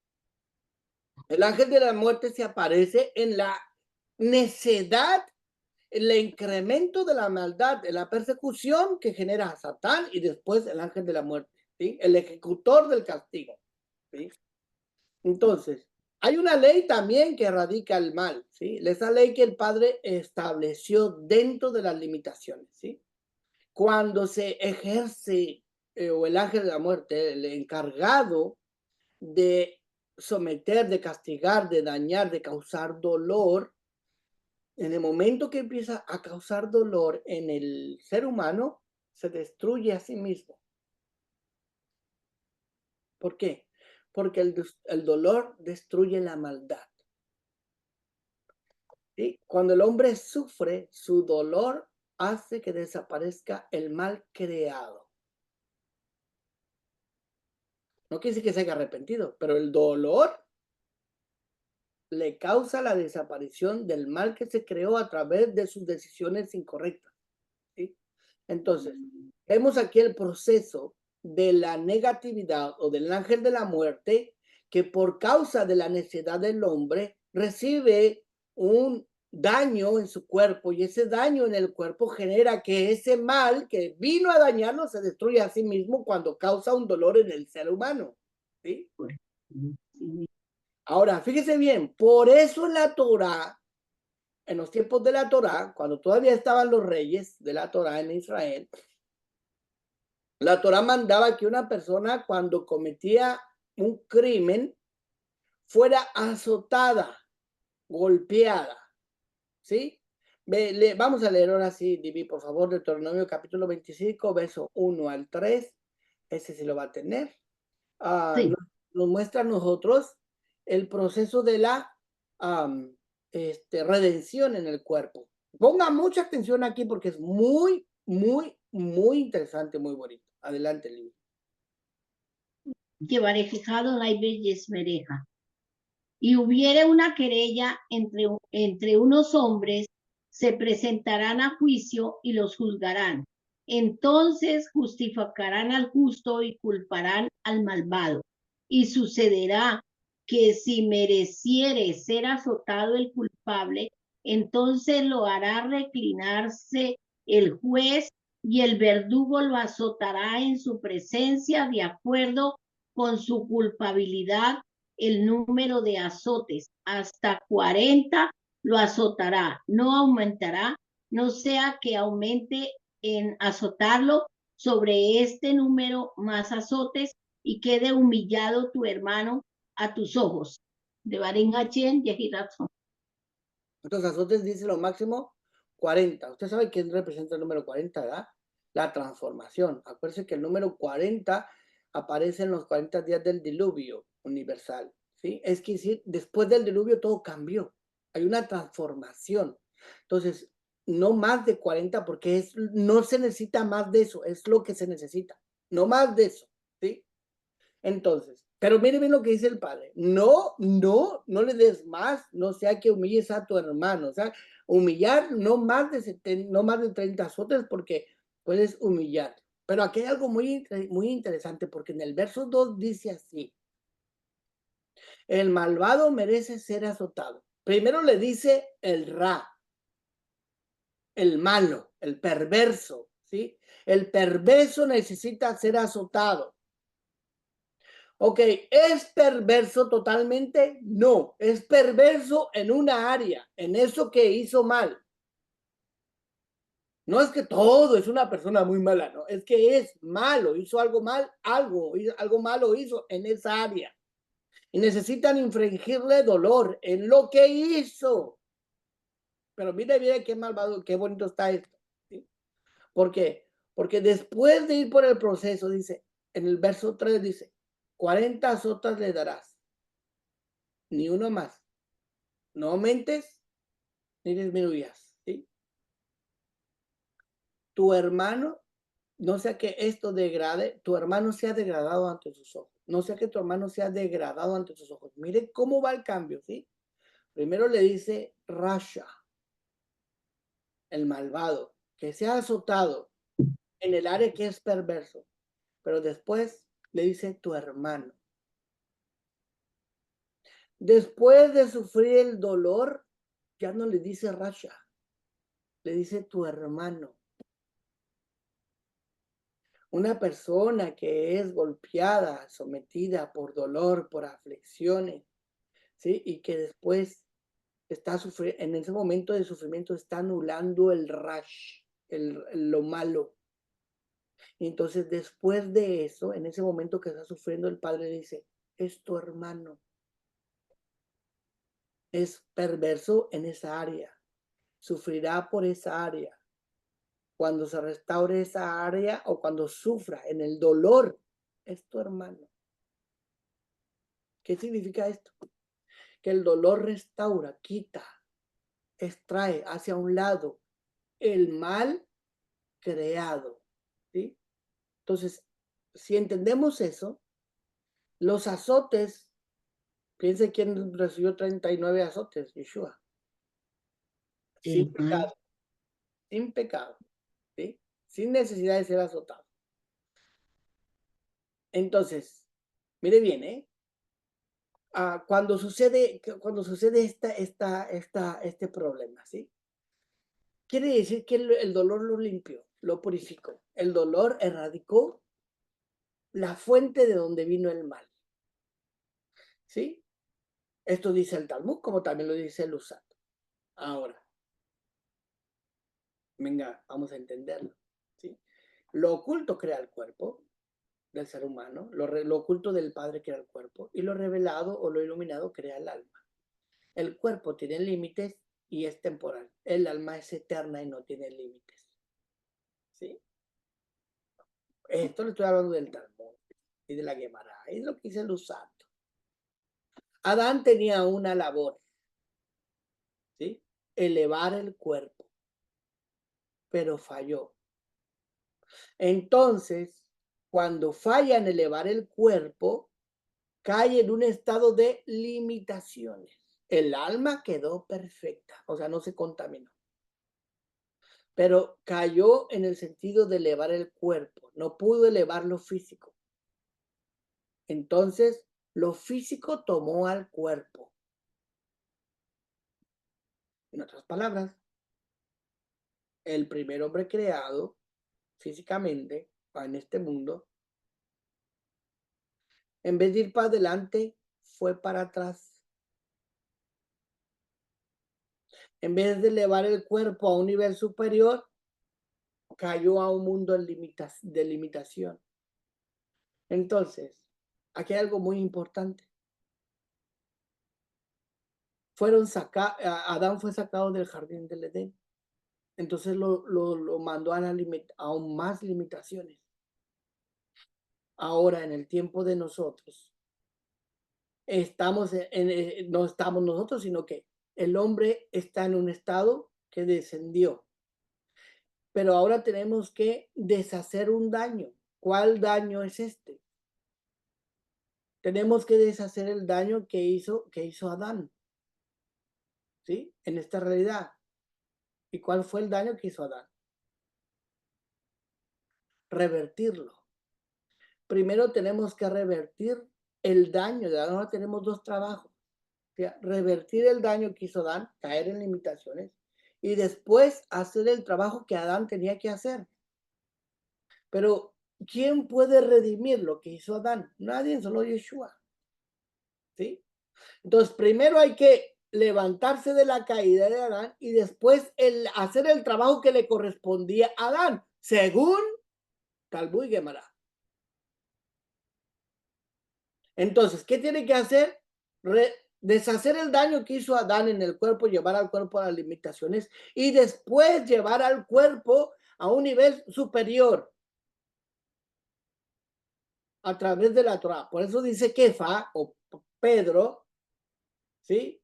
El ángel de la muerte se aparece en la necedad, el incremento de la maldad, de la persecución que genera Satán y después el ángel de la muerte, ¿sí? El ejecutor del castigo, ¿sí? Entonces, hay una ley también que erradica el mal, ¿sí? Esa ley que el Padre estableció dentro de las limitaciones, ¿sí? Cuando se ejerce o el ángel de la muerte, el encargado de someter, de castigar, de dañar, de causar dolor, en el momento que empieza a causar dolor en el ser humano, se destruye a sí mismo. ¿Por qué? Porque el dolor destruye la maldad. ¿Sí? Cuando el hombre sufre, su dolor hace que desaparezca el mal creado. No quiere decir que se haya arrepentido, pero el dolor le causa la desaparición del mal que se creó a través de sus decisiones incorrectas, ¿sí? Entonces, vemos aquí el proceso de la negatividad o del ángel de la muerte que por causa de la necedad del hombre recibe un daño en su cuerpo, y ese daño en el cuerpo genera que ese mal que vino a dañarlo se destruya a sí mismo cuando causa un dolor en el ser humano, ¿sí? Ahora, fíjese bien, por eso en la Torá, en los tiempos de la Torá, cuando todavía estaban los reyes de la Torá en Israel, la Torá mandaba que una persona cuando cometía un crimen fuera azotada, golpeada, ¿sí? Vamos a leer ahora sí, Divi, por favor, Deuteronomio capítulo 25, verso 1 al 3. Ese sí lo va a tener. Sí. Nos muestra a nosotros el proceso de la redención en el cuerpo. Ponga mucha atención aquí porque es muy, muy, muy interesante, muy bonito. Adelante, Lili. Llevaré fijado la mereja. Y hubiere una querella entre unos hombres, se presentarán a juicio y los juzgarán. Entonces justificarán al justo y culparán al malvado. Y sucederá que si mereciere ser azotado el culpable, entonces lo hará reclinarse el juez y el verdugo lo azotará en su presencia de acuerdo con su culpabilidad. El número de azotes hasta 40 lo azotará, no aumentará, no sea que aumente en azotarlo sobre este número más azotes y quede humillado tu hermano a tus ojos. De Barín Hachén, Yehiratson. Entonces, azotes dice lo máximo 40. Usted sabe quién representa el número 40, ¿verdad? La transformación. Acuérdense que el número 40 aparece en los 40 días del diluvio universal, ¿sí? Es que decir, después del diluvio todo cambió. Hay una transformación. Entonces, no más de 40 porque no se necesita más de eso, es lo que se necesita. No más de eso, ¿sí? Entonces, pero mire bien lo que dice el Padre. No le des más, no sea que humilles a tu hermano. O sea, humillar no más de 30 azotes porque puedes humillar. Pero aquí hay algo muy, muy interesante porque en el verso 2 dice así: el malvado merece ser azotado. Primero le dice el ra, el malo, el perverso, ¿sí? El perverso necesita ser azotado. Ok, ¿es perverso totalmente? No, es perverso en una área, en eso que hizo mal. No es que todo es una persona muy mala, no, es que es malo, hizo algo mal, algo malo hizo en esa área. Y necesitan infringirle dolor en lo que hizo. Pero mire qué malvado, qué bonito está esto. ¿Sí? ¿Por qué? Porque después de ir por el proceso, dice, en el verso 3 dice, 40 azotes le darás, ni uno más. No aumentes ni disminuyas. ¿Sí? Tu hermano, no sea que esto degrade, tu hermano sea degradado ante sus ojos. No sea que tu hermano sea degradado ante sus ojos. Mire cómo va el cambio, ¿sí? Primero le dice Rasha, el malvado, que sea azotado en el área que es perverso. Pero después le dice tu hermano. Después de sufrir el dolor, ya no le dice Rasha, le dice tu hermano. Una persona que es golpeada, sometida por dolor, por aflicciones, ¿sí? Y que después está sufriendo, en ese momento de sufrimiento está anulando el rash, lo malo. Y entonces después de eso, en ese momento que está sufriendo, el padre dice, es tu hermano. Es perverso en esa área. Sufrirá por esa área. Cuando se restaure esa área o cuando sufra en el dolor, es tu hermano. ¿Qué significa esto? Que el dolor restaura, quita, extrae hacia un lado el mal creado. ¿Sí? Entonces, si entendemos eso, los azotes, piense quién recibió 39 azotes, Yeshua. Sin pecado, sin pecado, ¿sí? Sin necesidad de ser azotado. Entonces, mire bien, ¿eh? Cuando sucede este problema, ¿sí? Quiere decir que el dolor lo limpió, lo purificó. El dolor erradicó la fuente de donde vino el mal, ¿sí? Esto dice el Talmud, como también lo dice el Usato. Ahora, venga, vamos a entenderlo, ¿sí? Lo oculto crea el cuerpo del ser humano, lo oculto del Padre crea el cuerpo, y lo revelado o lo iluminado crea el alma. El cuerpo tiene límites y es temporal. El alma es eterna y no tiene límites. ¿Sí? Esto le estoy hablando del Talmud y de la Gemara. Es lo que dice el Usato. Adán tenía una labor, ¿sí? Elevar el cuerpo, pero falló. Entonces, cuando falla en elevar el cuerpo, cae en un estado de limitaciones. El alma quedó perfecta, o sea, no se contaminó. Pero cayó en el sentido de elevar el cuerpo, no pudo elevar lo físico. Entonces, lo físico tomó al cuerpo. En otras palabras, el primer hombre creado físicamente en este mundo, en vez de ir para adelante, fue para atrás. En vez de elevar el cuerpo a un nivel superior, cayó a un mundo de limitación. Entonces, aquí hay algo muy importante. Adán fue sacado del jardín del Edén. Entonces lo mandó a aún más limitaciones. Ahora, en el tiempo de nosotros, no estamos nosotros, sino que el hombre está en un estado que descendió. Pero ahora tenemos que deshacer un daño. ¿Cuál daño es este? Tenemos que deshacer el daño que hizo Adán. ¿Sí? En esta realidad. ¿Y cuál fue el daño que hizo Adán? Revertirlo. Primero tenemos que revertir el daño. Ahora tenemos dos trabajos. O sea, revertir el daño que hizo Adán, caer en limitaciones, y después hacer el trabajo que Adán tenía que hacer. Pero, ¿quién puede redimir lo que hizo Adán? Nadie, solo Yeshua. ¿Sí? Entonces, primero hay que levantarse de la caída de Adán y después hacer el trabajo que le correspondía a Adán, según Talmud y Gemara. Entonces, ¿qué tiene que hacer? Deshacer el daño que hizo Adán en el cuerpo, llevar al cuerpo a las limitaciones y después llevar al cuerpo a un nivel superior a través de la Torah. Por eso dice Kefa o Pedro, ¿sí?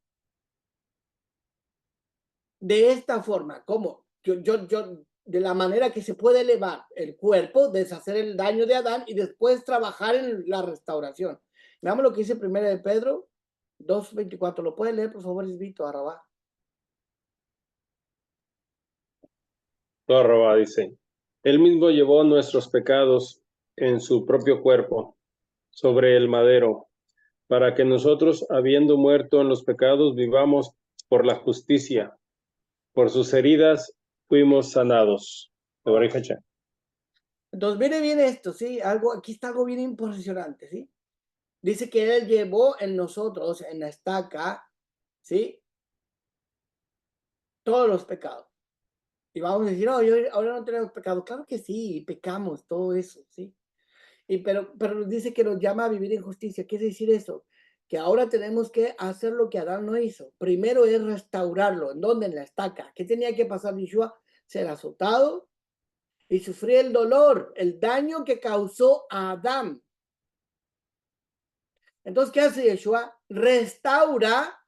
De esta forma, ¿cómo? De la manera que se puede elevar el cuerpo, deshacer el daño de Adán y después trabajar en la restauración. Veamos lo que dice 1 de Pedro 2:24. ¿Lo puede leer, por favor, Isbito, Arrabá? No, Rabá dice, Él mismo llevó nuestros pecados en su propio cuerpo, sobre el madero, para que nosotros, habiendo muerto en los pecados, vivamos por la justicia. Por sus heridas fuimos sanados. Entonces, mire bien esto, ¿sí? Aquí está algo bien impresionante, ¿sí? Dice que Él llevó en nosotros, en la estaca, ¿sí? Todos los pecados. Y vamos a decir, no, ahora no tenemos pecado. Claro que sí, pecamos, todo eso, ¿sí? Pero dice que nos llama a vivir en justicia. ¿Qué quiere decir eso? Que ahora tenemos que hacer lo que Adán no hizo. Primero es restaurarlo. ¿En dónde? En la estaca. ¿Qué tenía que pasar Yeshua? Ser azotado y sufrir el dolor, el daño que causó a Adán. Entonces, ¿qué hace Yeshua? Restaura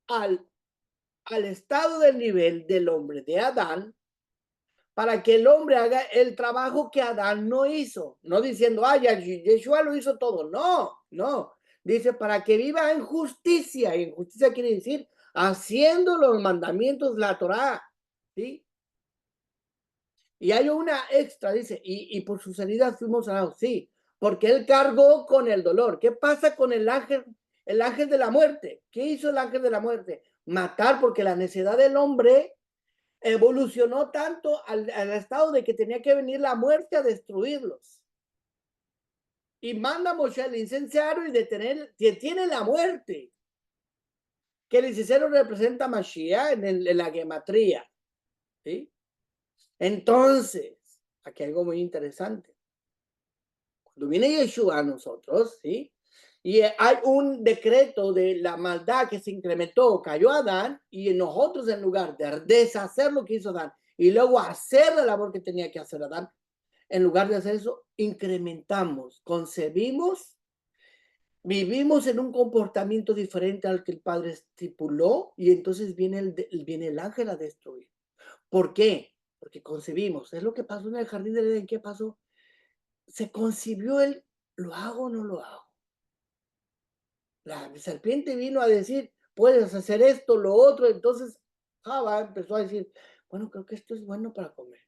al estado del nivel del hombre de Adán para que el hombre haga el trabajo que Adán no hizo. No diciendo, Yeshua lo hizo todo. No. Dice, para que viva en justicia. Y en justicia quiere decir haciendo los mandamientos de la Torá. ¿Sí? Y hay una extra, dice, y por sus heridas fuimos sanados. Sí, porque él cargó con el dolor. ¿Qué pasa con el ángel de la muerte? ¿Qué hizo el ángel de la muerte? Matar, porque la necedad del hombre evolucionó tanto al estado de que tenía que venir la muerte a destruirlos. Y manda a Moshe al incenciario y detiene la muerte. Que el incenciario representa a Mashiach en la gematría. ¿Sí? Entonces, aquí hay algo muy interesante. Cuando viene Yeshua a nosotros, ¿sí? Y hay un decreto de la maldad que se incrementó, cayó Adán, y nosotros en lugar de deshacer lo que hizo Adán y luego hacer la labor que tenía que hacer Adán, en lugar de hacer eso, incrementamos, concebimos, vivimos en un comportamiento diferente al que el Padre estipuló y entonces viene el ángel a destruir. ¿Por qué? Porque concebimos. Es lo que pasó en el jardín del Edén. ¿Qué pasó? Se concibió ¿lo hago o no lo hago? La serpiente vino a decir, puedes hacer esto, lo otro. Entonces Java empezó a decir, bueno, creo que esto es bueno para comer.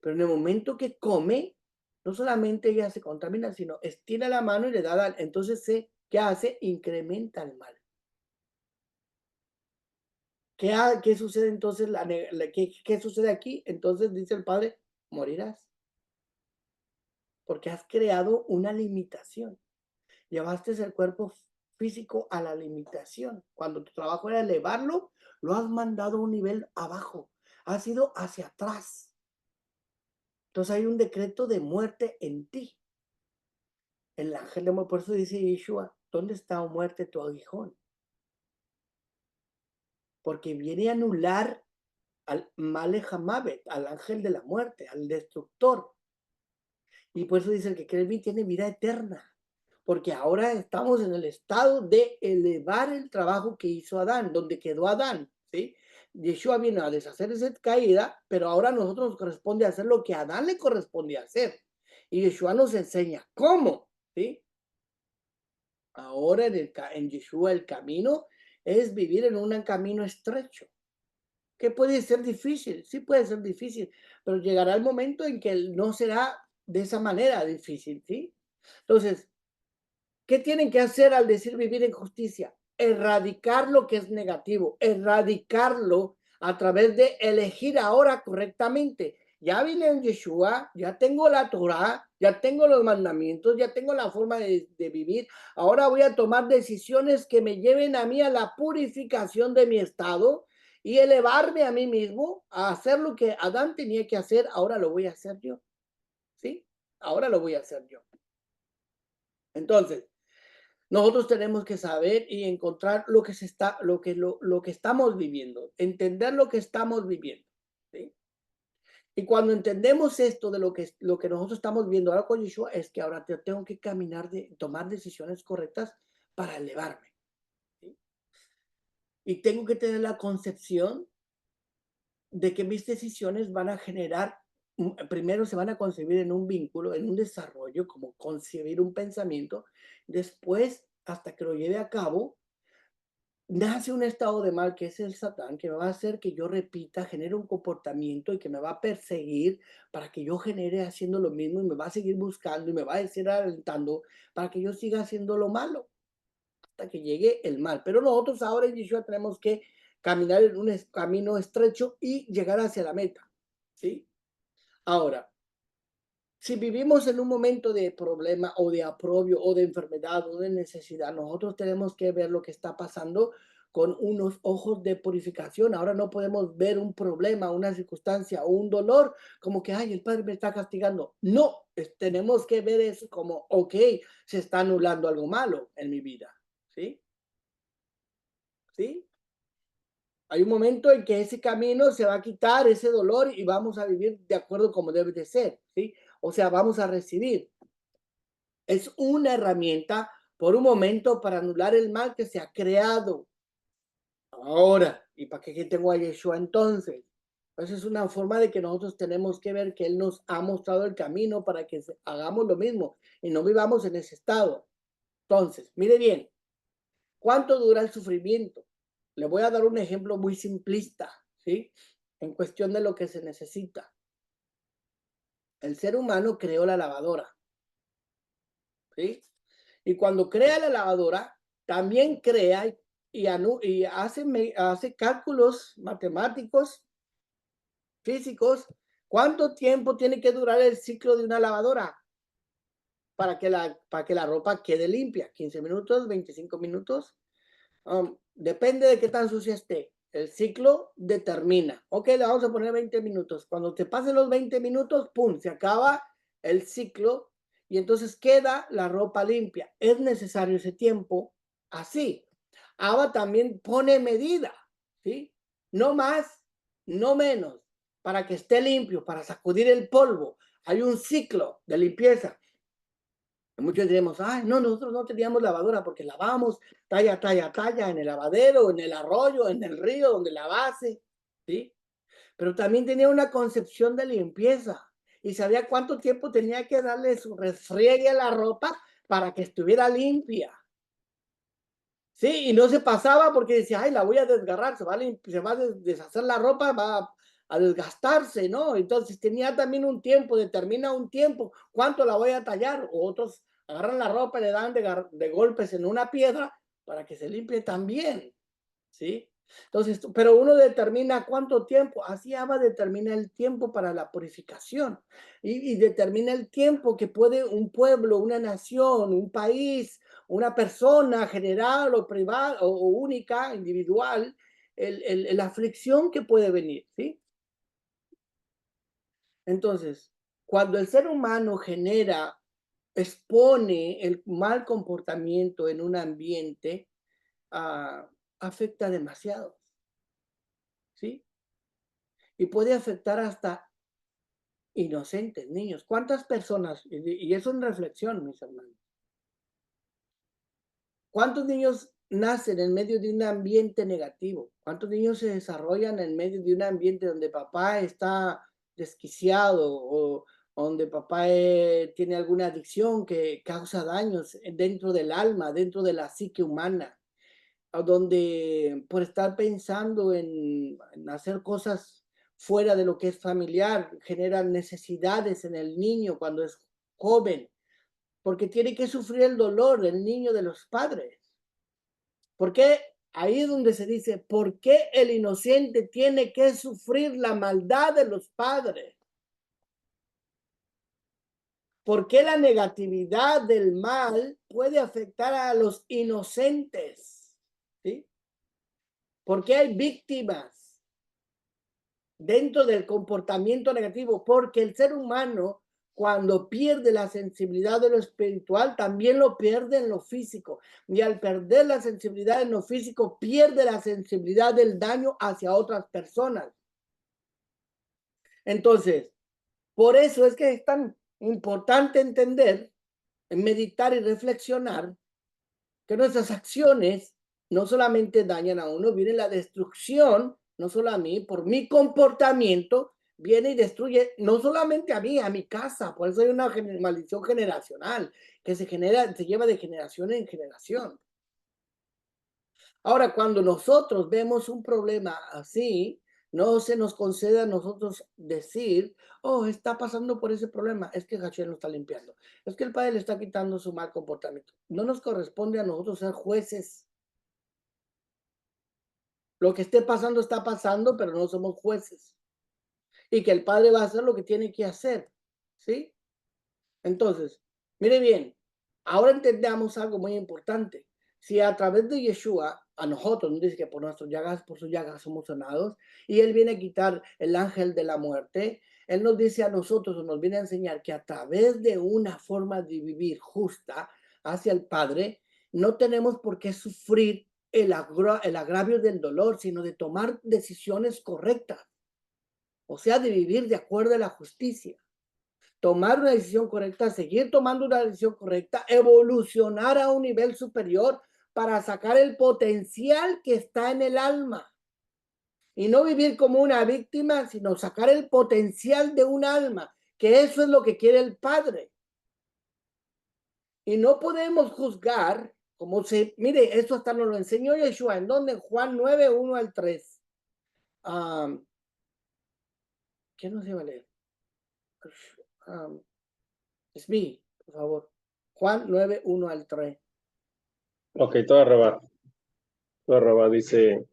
Pero en el momento que come, no solamente ella se contamina, sino estira la mano y le da, entonces ¿qué hace? Incrementa el mal. ¿Qué sucede entonces? ¿Qué sucede aquí? Entonces dice el Padre, morirás. Porque has creado una limitación. Llevaste el cuerpo físico a la limitación. Cuando tu trabajo era elevarlo, lo has mandado a un nivel abajo. Has ido hacia atrás. Entonces hay un decreto de muerte en ti. El ángel de muerte, por eso dice Yeshua, ¿dónde está, oh muerte, tu aguijón? Porque viene a anular al Malech HaMavet, al ángel de la muerte, al destructor. Y por eso dice, el que cree en mí tiene vida eterna. Porque ahora estamos en el estado de elevar el trabajo que hizo Adán, donde quedó Adán, ¿sí? Yeshua vino a deshacer esa caída, pero ahora a nosotros nos corresponde hacer lo que a Adán le correspondía hacer. Y Yeshua nos enseña cómo, ¿sí? Ahora en Yeshua el camino es vivir en un camino estrecho, que puede ser difícil, sí puede ser difícil, pero llegará el momento en que no será de esa manera difícil, ¿sí? Entonces, ¿qué tienen que hacer al decir vivir en justicia? Erradicar lo que es negativo, erradicarlo a través de elegir ahora correctamente. ya vine en Yeshua, ya tengo la Torah, ya tengo los mandamientos, ya tengo la forma de vivir. Ahora voy a tomar decisiones que me lleven a mí a la purificación de mi estado y elevarme a mí mismo a hacer lo que Adán tenía que hacer. Ahora lo voy a hacer yo. ¿Sí? Ahora lo voy a hacer yo. Entonces, nosotros tenemos que saber y encontrar lo que estamos viviendo, entender lo que estamos viviendo. ¿Sí? Y cuando entendemos esto de lo que nosotros estamos viendo ahora con Yeshua, es que ahora tengo que tomar decisiones correctas para elevarme. ¿Sí? Y tengo que tener la concepción de que mis decisiones van a generar, primero se van a concebir en un vínculo, en un desarrollo, como concebir un pensamiento, después, hasta que lo lleve a cabo, nace un estado de mal que es el Satán, que me va a hacer que yo repita, genere un comportamiento y que me va a perseguir para que yo genere haciendo lo mismo y me va a seguir buscando y me va a seguir alentando para que yo siga haciendo lo malo hasta que llegue el mal. Pero nosotros ahora en Yeshua tenemos que caminar en un camino estrecho y llegar hacia la meta. ¿Sí? Ahora, si vivimos en un momento de problema o de aprobio o de enfermedad o de necesidad, nosotros tenemos que ver lo que está pasando con unos ojos de purificación. Ahora no podemos ver un problema, una circunstancia o un dolor como que, ay, el Padre me está castigando. No, tenemos que ver eso como, ok, se está anulando algo malo en mi vida. ¿Sí? ¿Sí? Hay un momento en que ese camino se va a quitar, ese dolor, y vamos a vivir de acuerdo como debe de ser. ¿Sí? O sea, vamos a recibir. Es una herramienta por un momento para anular el mal que se ha creado. Ahora, ¿y para qué tengo a Yeshua entonces? Pues es una forma de que nosotros tenemos que ver que Él nos ha mostrado el camino para que hagamos lo mismo y no vivamos en ese estado. Entonces, mire bien, ¿cuánto dura el sufrimiento? Le voy a dar un ejemplo muy simplista, ¿sí? En cuestión de lo que se necesita. El ser humano creó la lavadora, ¿sí? Y cuando crea la lavadora, también crea y hace cálculos matemáticos, físicos. ¿Cuánto tiempo tiene que durar el ciclo de una lavadora para que la ropa quede limpia? 15 minutos, 25 minutos. Depende de qué tan sucia esté. El ciclo determina. Ok, le vamos a poner 20 minutos. Cuando te pasen los 20 minutos, ¡pum!, se acaba el ciclo y entonces queda la ropa limpia. Es necesario ese tiempo así. Abba también pone medida, ¿sí? No más, no menos, para que esté limpio, para sacudir el polvo. Hay un ciclo de limpieza. Muchos diremos, ay, no, nosotros no teníamos lavadora porque lavábamos talla en el lavadero, en el arroyo, en el río, donde lavase, ¿sí? Pero también tenía una concepción de limpieza y sabía cuánto tiempo tenía que darle su refriegue a la ropa para que estuviera limpia. Sí, y no se pasaba porque decía, ay, la voy a desgarrar, se va a deshacer la ropa, va a desgastarse, ¿no? Entonces tenía también un tiempo, determina un tiempo, cuánto la voy a tallar. O otros agarran la ropa y le dan de golpes en una piedra para que se limpie también, ¿sí? Entonces, pero uno determina cuánto tiempo, así Abba determina el tiempo para la purificación y determina el tiempo que puede un pueblo, una nación, un país, una persona general o privada o única, individual, la aflicción que puede venir, ¿sí? Entonces, cuando el ser humano expone el mal comportamiento en un ambiente, afecta demasiado, ¿sí? Y puede afectar hasta inocentes, niños. ¿Cuántas personas? Y es una reflexión, mis hermanos. ¿Cuántos niños nacen en medio de un ambiente negativo? ¿Cuántos niños se desarrollan en medio de un ambiente donde papá está desquiciado o donde papá tiene alguna adicción que causa daños dentro del alma, dentro de la psique humana? O donde por estar pensando en hacer cosas fuera de lo que es familiar, generan necesidades en el niño cuando es joven, porque tiene que sufrir el dolor del niño de los padres. ¿Por qué? Ahí es donde se dice, ¿por qué el inocente tiene que sufrir la maldad de los padres? ¿Por qué la negatividad del mal puede afectar a los inocentes? ¿Sí? ¿Por qué hay víctimas dentro del comportamiento negativo? Porque el ser humano, cuando pierde la sensibilidad de lo espiritual, también lo pierde en lo físico. Y al perder la sensibilidad en lo físico, pierde la sensibilidad del daño hacia otras personas. Entonces, por eso es que es tan importante entender, meditar y reflexionar que nuestras acciones no solamente dañan a uno, viene la destrucción, no solo a mí, por mi comportamiento, viene y destruye no solamente a mí, a mi casa. Por eso hay una maldición generacional que se lleva de generación en generación. Ahora, cuando nosotros vemos un problema así, no se nos concede a nosotros decir, oh, está pasando por ese problema, es que Hashem lo está limpiando, es que el Padre le está quitando su mal comportamiento. No nos corresponde a nosotros ser jueces. Lo que esté pasando está pasando, pero no somos jueces. Y que el Padre va a hacer lo que tiene que hacer, ¿sí? Entonces, mire bien, ahora entendamos algo muy importante. Si a través de Yeshua, a nosotros nos dice que por sus llagas somos sanados, y Él viene a quitar el ángel de la muerte, Él nos dice a nosotros, o nos viene a enseñar que a través de una forma de vivir justa hacia el Padre, no tenemos por qué sufrir el agravio del dolor, sino de tomar decisiones correctas. O sea, de vivir de acuerdo a la justicia. Tomar una decisión correcta, seguir tomando una decisión correcta, evolucionar a un nivel superior para sacar el potencial que está en el alma. Y no vivir como una víctima, sino sacar el potencial de un alma, que eso es lo que quiere el Padre. Y no podemos juzgar, mire, esto hasta nos lo enseñó Yeshua, ¿en donde? Juan 9, 1 al 3. ¿Qué nos iba a leer? Es mí, por favor. Juan 9, 1 al 3. Ok, todo arroba, dice,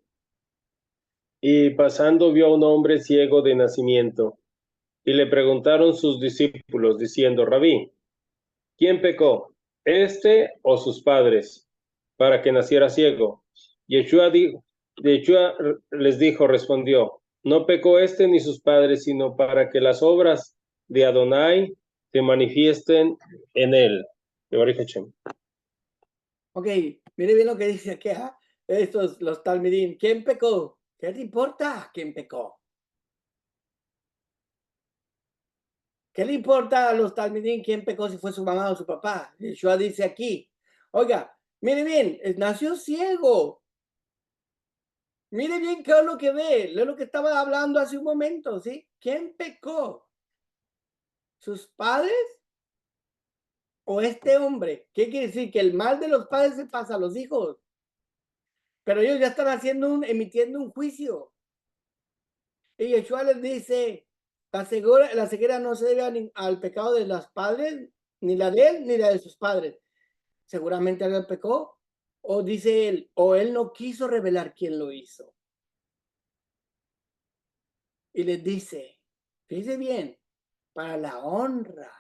y pasando vio a un hombre ciego de nacimiento, y le preguntaron sus discípulos, diciendo, Rabí, ¿quién pecó, este o sus padres, para que naciera ciego? Yeshua les dijo, respondió, no pecó este ni sus padres, sino para que las obras de Adonai se manifiesten en él. Ok, mire bien lo que dice aquí, estos, los talmidim. ¿Quién pecó? ¿Qué te importa quién pecó? ¿Qué le importa a los talmidim quién pecó, si fue su mamá o su papá? Yeshua dice aquí, oiga, mire bien, nació ciego. Mire bien qué es lo que ve, es lo que estaba hablando hace un momento, ¿sí? ¿Quién pecó? ¿Sus padres o este hombre? ¿Qué quiere decir? Que el mal de los padres se pasa a los hijos. Pero ellos ya están emitiendo un juicio. Y Yeshua les dice, la ceguera no se debe al pecado de los padres, ni la de él, ni la de sus padres. Seguramente alguien pecó, o dice él, o él no quiso revelar quién lo hizo. Y les dice, fíjense bien, para la honra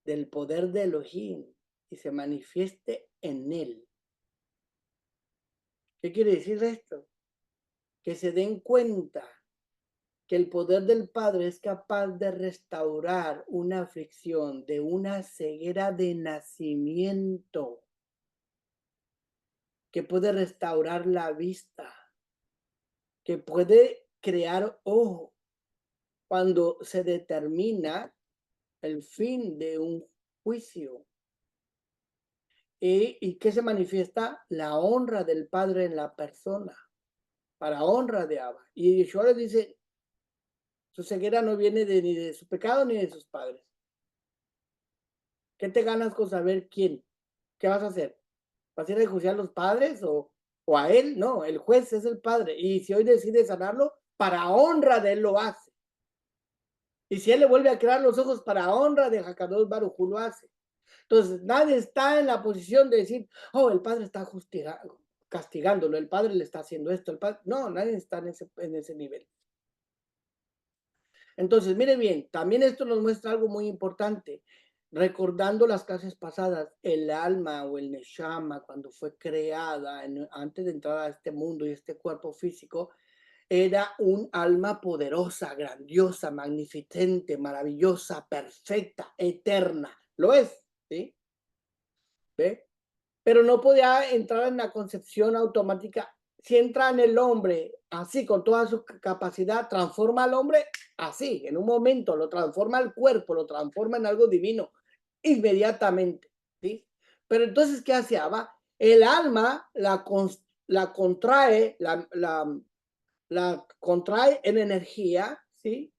del poder de Elohim y se manifieste en él. ¿Qué quiere decir esto? Que se den cuenta que el poder del Padre es capaz de restaurar una aflicción de una ceguera de nacimiento, que puede restaurar la vista, que puede crear ojo cuando se determina el fin de un juicio. ¿Y qué se manifiesta? La honra del Padre en la persona, para honra de Abba. Y Yeshua le dice, su ceguera no viene ni de su pecado ni de sus padres. ¿Qué te ganas con saber quién? ¿Qué vas a hacer? ¿Vas a ir a juzgar a los padres o a él? No, el juez es el Padre. Y si hoy decide sanarlo, para honra de él lo hace. Y si él le vuelve a crear los ojos, para honra de Hakadosh Baruj Hu lo hace. Entonces, nadie está en la posición de decir, oh, el Padre está castigándolo, el Padre le está haciendo esto. No, nadie está en ese nivel. Entonces, mire bien, también esto nos muestra algo muy importante. Recordando las clases pasadas, el alma o el neshama, cuando fue creada antes de entrar a este mundo y este cuerpo físico, era un alma poderosa, grandiosa, magnificente, maravillosa, perfecta, eterna. Lo es, ¿sí? ¿Ve? Pero no podía entrar en la concepción automática. Si entra en el hombre así, con toda su capacidad, transforma al hombre así, en un momento, lo transforma el cuerpo, lo transforma en algo divino, inmediatamente, ¿sí? Pero entonces, ¿qué hacía? El alma la contrae, la contrae en energía, ¿sí?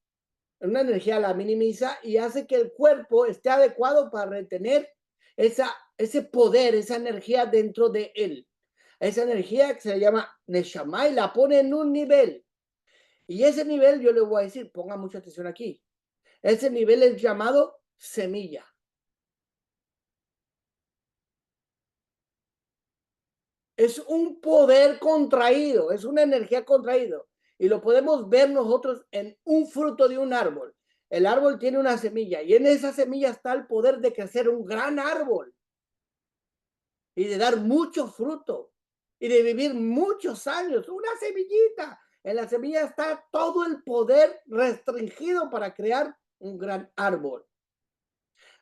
En una energía la minimiza y hace que el cuerpo esté adecuado para retener ese poder, esa energía dentro de él. Esa energía que se llama Neshama y la pone en un nivel. Y ese nivel, yo le voy a decir, ponga mucha atención aquí. Ese nivel es llamado semilla. Es un poder contraído, es una energía contraído. Y lo podemos ver nosotros en un fruto de un árbol. El árbol tiene una semilla y en esa semilla está el poder de crecer un gran árbol y de dar mucho fruto y de vivir muchos años. Una semillita. En la semilla está todo el poder restringido para crear un gran árbol.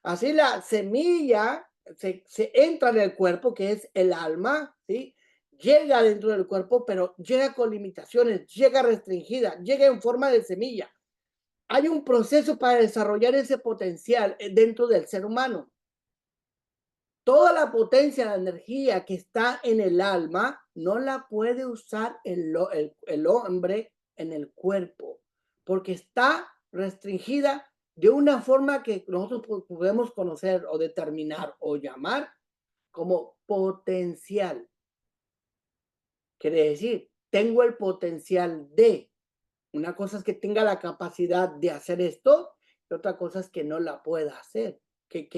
Así la semilla se entra en el cuerpo, que es el alma, ¿sí? Llega dentro del cuerpo, pero llega con limitaciones, llega restringida, llega en forma de semilla. Hay un proceso para desarrollar ese potencial dentro del ser humano. Toda la potencia, la energía que está en el alma, no la puede usar el hombre en el cuerpo, porque está restringida de una forma que nosotros podemos conocer o determinar o llamar como potencial. Quiere decir, tengo el potencial de. Una cosa es que tenga la capacidad de hacer esto, y otra cosa es que no la pueda hacer, que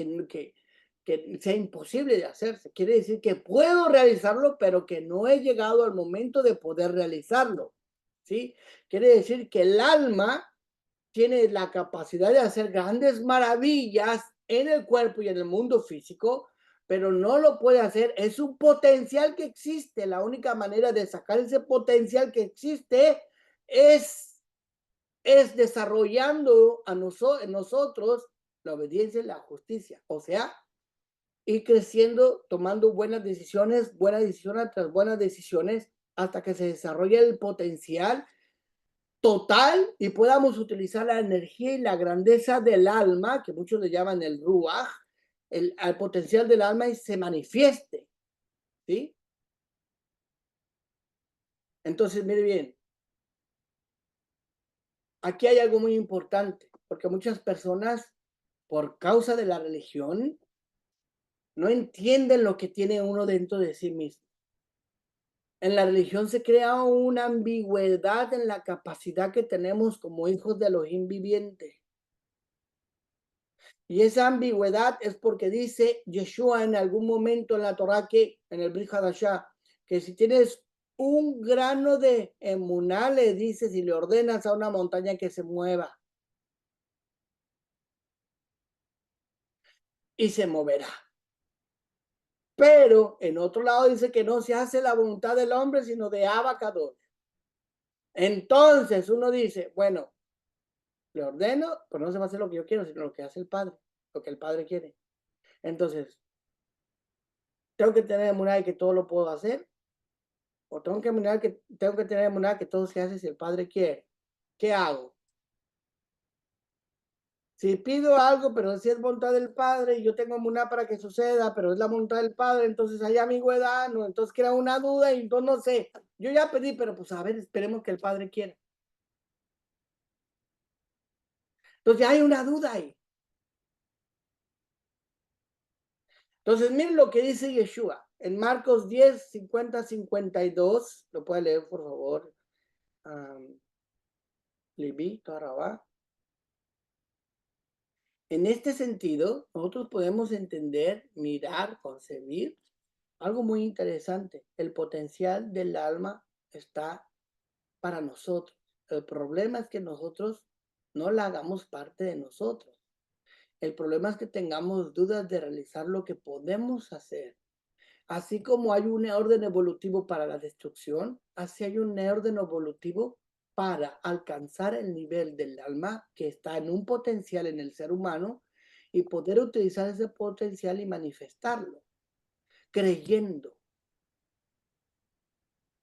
sea imposible de hacerse. Quiere decir que puedo realizarlo, pero que no he llegado al momento de poder realizarlo, ¿sí? Quiere decir que el alma tiene la capacidad de hacer grandes maravillas en el cuerpo y en el mundo físico, pero no lo puede hacer. Es un potencial que existe. La única manera de sacar ese potencial que existe es desarrollando en nosotros la obediencia y la justicia. O sea, ir creciendo, tomando buenas decisiones tras buenas decisiones, hasta que se desarrolle el potencial total y podamos utilizar la energía y la grandeza del alma, que muchos le llaman el ruaj, al potencial del alma y se manifieste, ¿sí? Entonces, mire bien, aquí hay algo muy importante, porque muchas personas, por causa de la religión, no entienden lo que tiene uno dentro de sí mismo. En la religión se crea una ambigüedad en la capacidad que tenemos como hijos de Elohim viviente. Y esa ambigüedad es porque dice Yeshua en algún momento en la Torah, que en el Brit Hadashah, que si tienes un grano de emuná, le dices y le ordenas a una montaña que se mueva y se moverá. Pero en otro lado dice que no se hace la voluntad del hombre, sino de Abacador. Entonces uno dice, bueno, le ordeno, pero no se va a hacer lo que yo quiero, sino lo que hace el Padre, lo que el Padre quiere. Entonces, tengo que tener emuná de que todo lo puedo hacer, o tengo que tener emuná que todo se hace si el Padre quiere. ¿Qué hago? Si pido algo, pero si es voluntad del Padre y yo tengo emuná para que suceda, pero es la voluntad del Padre, entonces hay ambigüedad, ¿no? Entonces crea una duda y entonces no sé. Yo ya pedí, pero pues a ver, esperemos que el Padre quiera. Entonces ya hay una duda ahí. Entonces, miren lo que dice Yeshua en Marcos 10, 50, 52. Lo puede leer, por favor. Leví, Tarabá. En este sentido, nosotros podemos entender, mirar, concebir algo muy interesante. El potencial del alma está para nosotros. El problema es que nosotros no la hagamos parte de nosotros. El problema es que tengamos dudas de realizar lo que podemos hacer. Así como hay un orden evolutivo para la destrucción, así hay un orden evolutivo para alcanzar el nivel del alma que está en un potencial en el ser humano y poder utilizar ese potencial y manifestarlo, creyendo,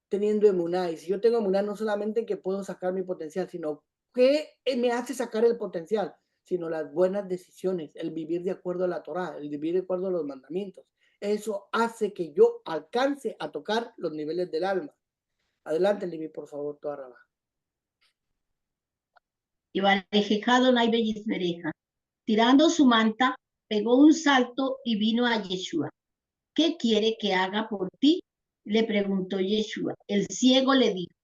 teniendo emuná. Y si yo tengo emuná, no solamente que puedo sacar mi potencial, sino que me hace sacar el potencial, sino las buenas decisiones, el vivir de acuerdo a la Torá, el vivir de acuerdo a los mandamientos. Eso hace que yo alcance a tocar los niveles del alma. Adelante, Libby, por favor, toda Rabá. Y Barejejá Adonai Bellismereja, tirando su manta, pegó un salto y vino a Yeshua. ¿Qué quiere que haga por ti? Le preguntó Yeshua. El ciego le dijo,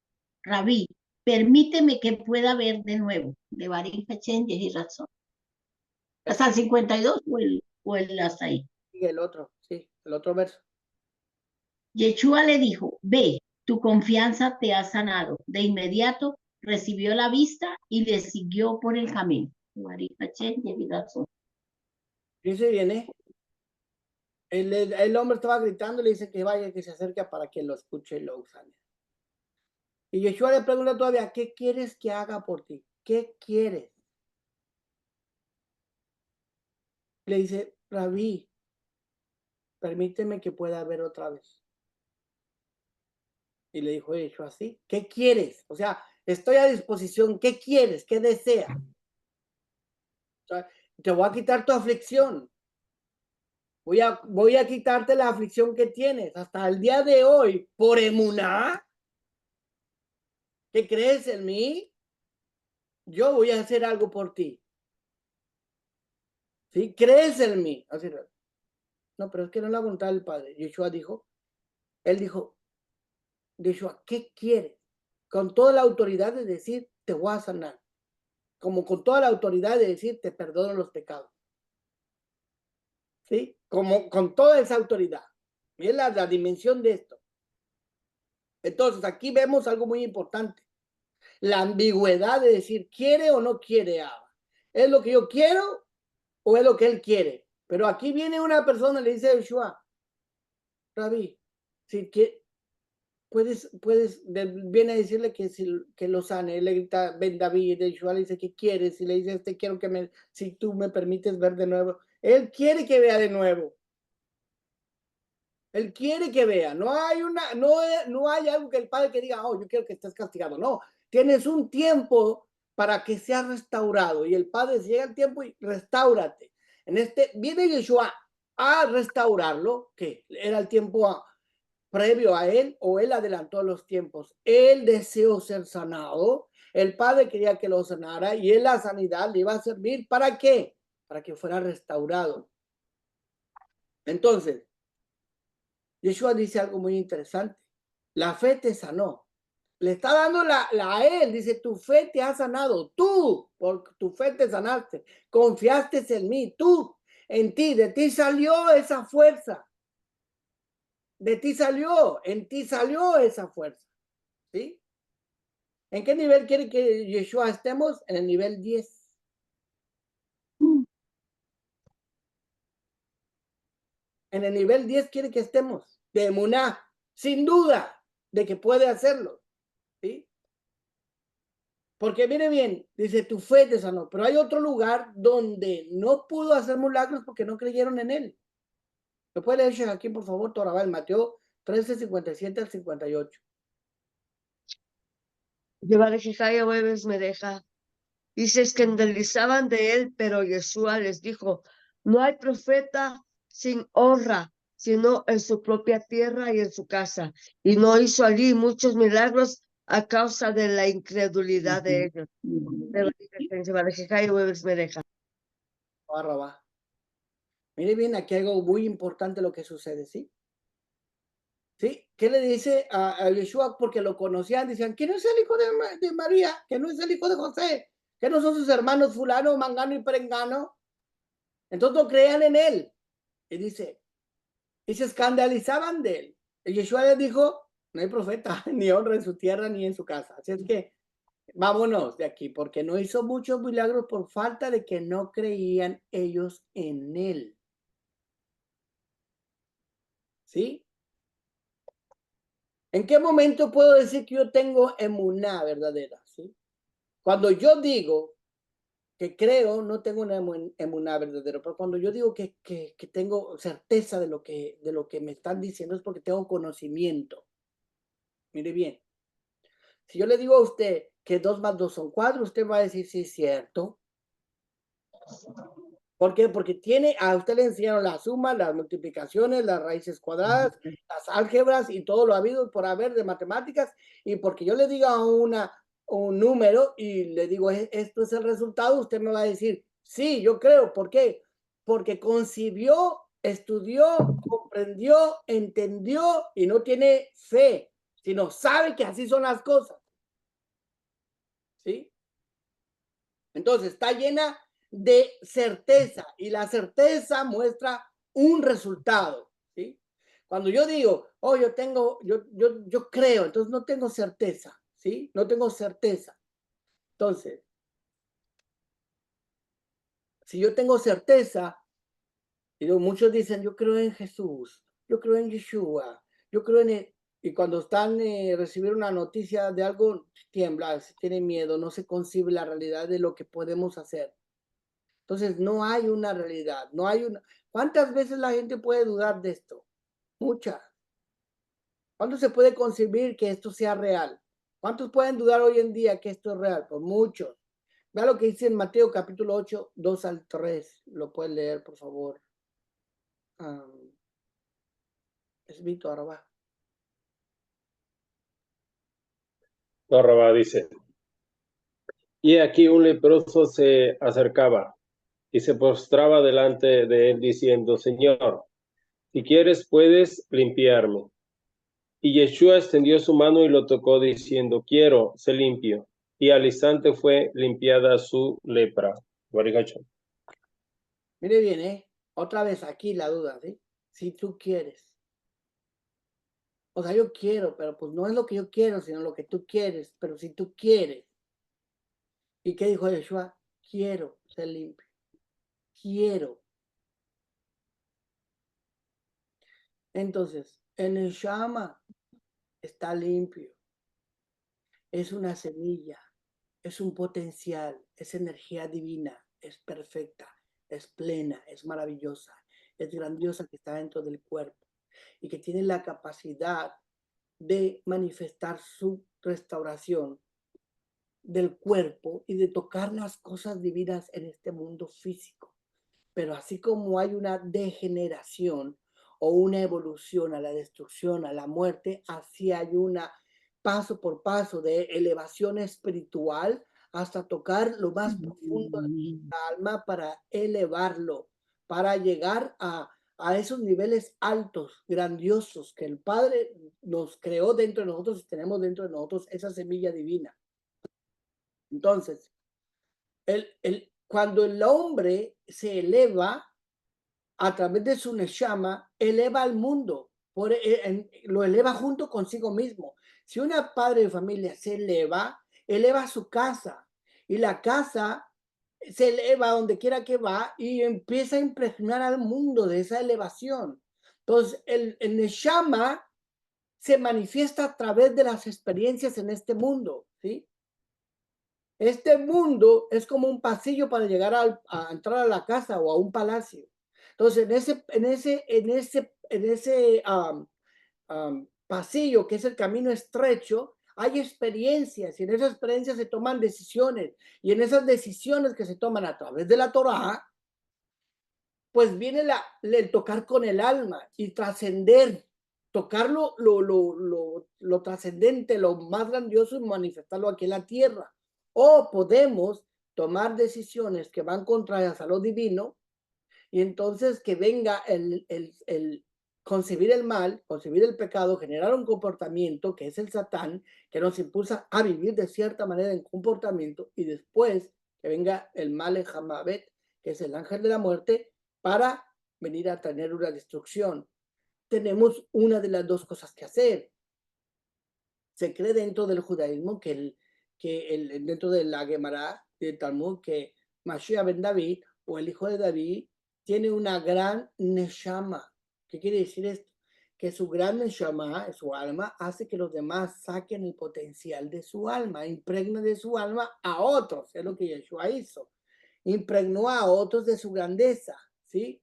Rabí, permíteme que pueda ver de nuevo. De Barín Hachén y razón. ¿Hasta el 52 o el hasta ahí? Y el otro, sí, el otro verso. Yeshua le dijo, ve, tu confianza te ha sanado. De inmediato recibió la vista y le siguió por el camino. Dice viene, el hombre estaba gritando y le dice que vaya, que se acerque para que lo escuche y lo usane. Y Yeshua le pregunta todavía, ¿qué quieres que haga por ti? ¿Qué quieres? Le dice, Rabí, permíteme que pueda ver otra vez. Y le dijo Yeshua así, ¿qué quieres? O sea, estoy a disposición, ¿qué quieres? ¿Qué deseas? O sea, te voy a quitar tu aflicción. Voy a quitarte la aflicción que tienes hasta el día de hoy por emuná. ¿Qué crees en mí? Yo voy a hacer algo por ti. ¿Sí? ¿Crees en mí? Así, no, pero es que no es la voluntad del Padre. Yeshua dijo, él dijo, Yeshua, ¿qué quieres? Con toda la autoridad de decir, te voy a sanar. Como con toda la autoridad de decir, te perdono los pecados. ¿Sí? Como con toda esa autoridad. Es la dimensión de esto. Entonces, aquí vemos algo muy importante. La ambigüedad de decir, ¿quiere o no quiere Abba? ¿Es lo que yo quiero o es lo que él quiere? Pero aquí viene una persona y le dice a Yeshua, Rabí, si que viene a decirle que lo sane. Él le grita, ven David, y Yeshua le dice, ¿qué quieres? Y le dice, quiero si tú me permites ver de nuevo. Él quiere que vea de nuevo. Él quiere que vea. No hay algo que el padre que diga, oh, yo quiero que estés castigado. No, tienes un tiempo para que sea restaurado. Y el padre llega el tiempo y restáurate. Viene Yeshua a restaurarlo, que era el tiempo previo a él, o él adelantó los tiempos. Él deseó ser sanado. El padre quería que lo sanara y él la sanidad le iba a servir. ¿Para qué? Para que fuera restaurado. Entonces, Yeshua dice algo muy interesante. La fe te sanó. Le está dando a él. Dice, tu fe te ha sanado. Tú, por tu fe te sanaste. Confiaste en mí. Tú, en ti. De ti salió esa fuerza. De ti salió. En ti salió esa fuerza. ¿Sí? ¿En qué nivel quiere que Yeshua estemos? En el nivel 10. En el nivel 10 quiere que estemos. De emuná. Sin duda de que puede hacerlo. ¿Sí? Porque mire bien, dice, tu fe te sanó, pero hay otro lugar donde no pudo hacer milagros porque no creyeron en él. ¿Me puede leer aquí, por favor, Torabal, Mateo 13, 57 al 58? Llevar Jejaya Hueves me deja. Y se escandalizaban de él, pero Yeshua les dijo, no hay profeta sin honra, sino en su propia tierra y en su casa. Y no hizo allí muchos milagros a causa de la incredulidad de ellos. Mire bien, aquí hay algo muy importante lo que sucede, ¿sí? ¿Sí? ¿Qué le dice a Yeshua? Porque lo conocían, decían, ¿quién es el hijo de María? ¿Que no es el hijo de José? ¿Que no son sus hermanos fulano, mangano y perengano? Entonces no creían en él. Y dice, y se escandalizaban de él. Y Yeshua les dijo, no hay profeta, ni honra en su tierra ni en su casa. Así es que Vámonos de aquí, porque no hizo muchos milagros por falta de que no creían ellos en él. ¿Sí? ¿En qué momento puedo decir que yo tengo emuná verdadera? ¿Sí? Cuando yo digo que creo, no tengo una emuná verdadera, pero cuando yo digo que tengo certeza de lo que me están diciendo es porque tengo conocimiento. Mire bien, si yo le digo a usted que 2 más 2 son 4, usted va a decir, sí, es cierto. ¿Por qué? Porque a usted le enseñaron la suma, las multiplicaciones, las raíces cuadradas, las álgebras y todo lo habido por haber de matemáticas. Y porque yo le diga un número y le digo, esto es el resultado, usted me va a decir, sí, yo creo. ¿Por qué? Porque concibió, estudió, comprendió, entendió y no tiene fe, sino sabe que así son las cosas. ¿Sí? Entonces, está llena de certeza y la certeza muestra un resultado, ¿sí? Cuando yo digo, oh, yo creo, entonces no tengo certeza, ¿sí? No tengo certeza. Entonces, si yo tengo certeza, y muchos dicen, yo creo en Jesús, yo creo en Yeshua, yo creo en él. Y cuando están recibir una noticia de algo, tiembla, se tiene miedo, no se concibe la realidad de lo que podemos hacer. Entonces, no hay una realidad, no hay una... ¿Cuántas veces la gente puede dudar de esto? Muchas. ¿Cuándo se puede concebir que esto sea real? ¿Cuántos pueden dudar hoy en día que esto es real? Pues muchos. Vea lo que dice en Mateo capítulo 8, 2 al 3. Lo pueden leer, por favor. Es Vito Arabá. No, Rabá dice, y aquí un leproso se acercaba y se postraba delante de él diciendo, Señor, si quieres puedes limpiarme. Y Yeshua extendió su mano y lo tocó diciendo, quiero, sé limpio. Y al instante fue limpiada su lepra. Mire bien, otra vez aquí la duda, ¿sí? Si tú quieres. O sea, yo quiero, pero pues no es lo que yo quiero, sino lo que tú quieres. Pero si tú quieres. ¿Y qué dijo Yeshua? Quiero ser limpio. Quiero. Entonces, en el Shama está limpio. Es una semilla, es un potencial, es energía divina, es perfecta, es plena, es maravillosa, es grandiosa que está dentro del cuerpo y que tiene la capacidad de manifestar su restauración del cuerpo y de tocar las cosas divinas en este mundo físico. Pero así como hay una degeneración o una evolución a la destrucción, a la muerte, así hay una paso por paso de elevación espiritual hasta tocar lo más profundo de la alma para elevarlo, para llegar a esos niveles altos, grandiosos, que el Padre nos creó dentro de nosotros y tenemos dentro de nosotros esa semilla divina. Entonces, cuando el hombre se eleva a través de su neshama, eleva al mundo, lo eleva junto consigo mismo. Si una padre de familia se eleva su casa y la casa se eleva donde quiera que va y empieza a impregnar al mundo de esa elevación. Entonces, el neshama se manifiesta a través de las experiencias en este mundo, ¿sí? Este mundo es como un pasillo para llegar a entrar a la casa o a un palacio. Entonces, en ese pasillo que es el camino estrecho, hay experiencias y en esas experiencias se toman decisiones y en esas decisiones que se toman a través de la Torá, pues viene el tocar con el alma y trascender, tocar lo trascendente, lo más grandioso y manifestarlo aquí en la tierra. O podemos tomar decisiones que van contrarias a lo divino y entonces que venga el concebir el mal, concebir el pecado, generar un comportamiento que es el Satán, que nos impulsa a vivir de cierta manera en comportamiento y después que venga el mal en Hamabet, que es el ángel de la muerte, para venir a tener una destrucción. Tenemos una de las dos cosas que hacer. Se cree dentro del judaísmo que que dentro de la Gemara del Talmud, que Mashiach ben David, o el hijo de David, tiene una gran neshama. ¿Qué quiere decir esto? Que su gran neshama, su alma, hace que los demás saquen el potencial de su alma, impregna de su alma a otros. Es lo que Yeshua hizo. Impregnó a otros de su grandeza, ¿sí?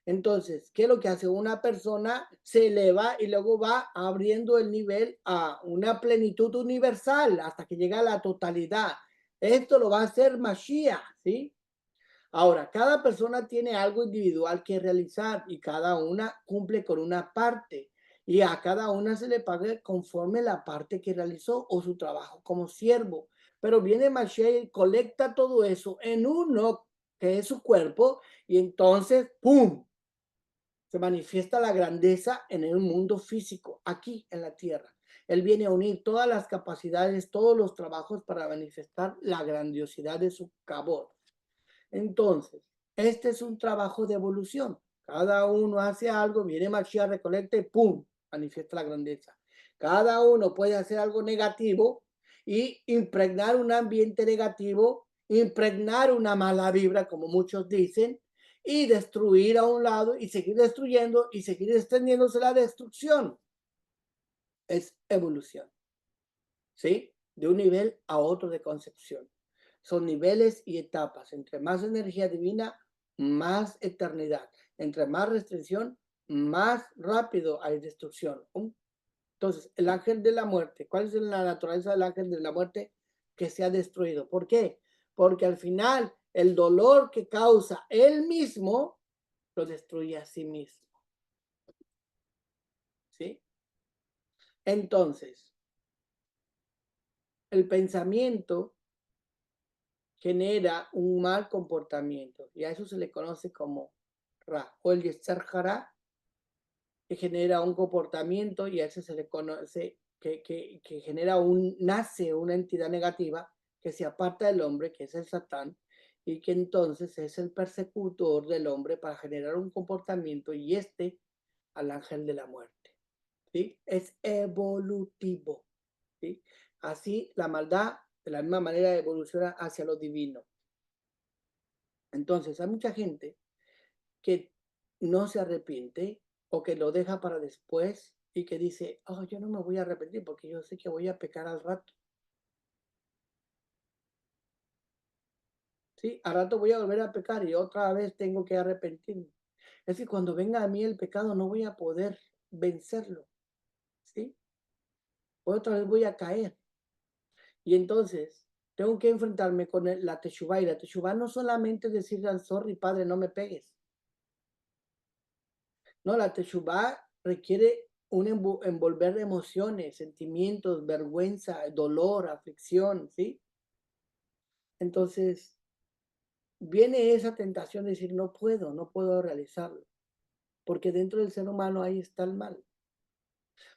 Entonces, ¿qué es lo que hace? Una persona se eleva y luego va abriendo el nivel a una plenitud universal hasta que llega a la totalidad. Esto lo va a hacer Mashiach, ¿sí? Ahora, cada persona tiene algo individual que realizar y cada una cumple con una parte y a cada una se le paga conforme la parte que realizó o su trabajo como siervo. Pero viene Mashiach y colecta todo eso en uno que es su cuerpo y entonces, ¡pum!, se manifiesta la grandeza en el mundo físico, aquí en la tierra. Él viene a unir todas las capacidades, todos los trabajos para manifestar la grandiosidad de su cabot. Entonces, este es un trabajo de evolución. Cada uno hace algo, viene Mashiach, recolecta y ¡pum!, manifiesta la grandeza. Cada uno puede hacer algo negativo y impregnar un ambiente negativo, impregnar una mala vibra, como muchos dicen, y destruir a un lado y seguir destruyendo y seguir extendiéndose la destrucción. Es evolución, ¿sí? De un nivel a otro de concepción. Son niveles y etapas. Entre más energía divina, más eternidad. Entre más restricción, más rápido hay destrucción. Entonces, el ángel de la muerte, ¿cuál es la naturaleza del ángel de la muerte? Que se ha destruido. ¿Por qué? Porque al final el dolor que causa él mismo lo destruye a sí mismo. ¿Sí? Entonces, el pensamiento genera un mal comportamiento y a eso se le conoce como Ra, o el Yetzer Hara, que genera un comportamiento y a eso se le conoce que genera nace una entidad negativa que se aparta del hombre, que es el Satán, y que entonces es el persecutor del hombre para generar un comportamiento y al ángel de la muerte. ¿Sí? Es evolutivo. ¿Sí? Así la maldad de la misma manera evoluciona hacia lo divino. Entonces hay mucha gente que no se arrepiente o que lo deja para después y que dice, oh, yo no me voy a arrepentir porque yo sé que voy a pecar al rato. ¿Sí? Al rato voy a volver a pecar y otra vez tengo que arrepentirme. Es que cuando venga a mí el pecado no voy a poder vencerlo. ¿Sí? Otra vez voy a caer. Y entonces tengo que enfrentarme con la teshuvá. Y la teshuvá no solamente decirle al sorry, padre, no me pegues. No, la teshuvá requiere un envolver de emociones, sentimientos, vergüenza, dolor, aflicción, ¿sí? Entonces, viene esa tentación de decir, no puedo realizarlo, porque dentro del ser humano ahí está el mal.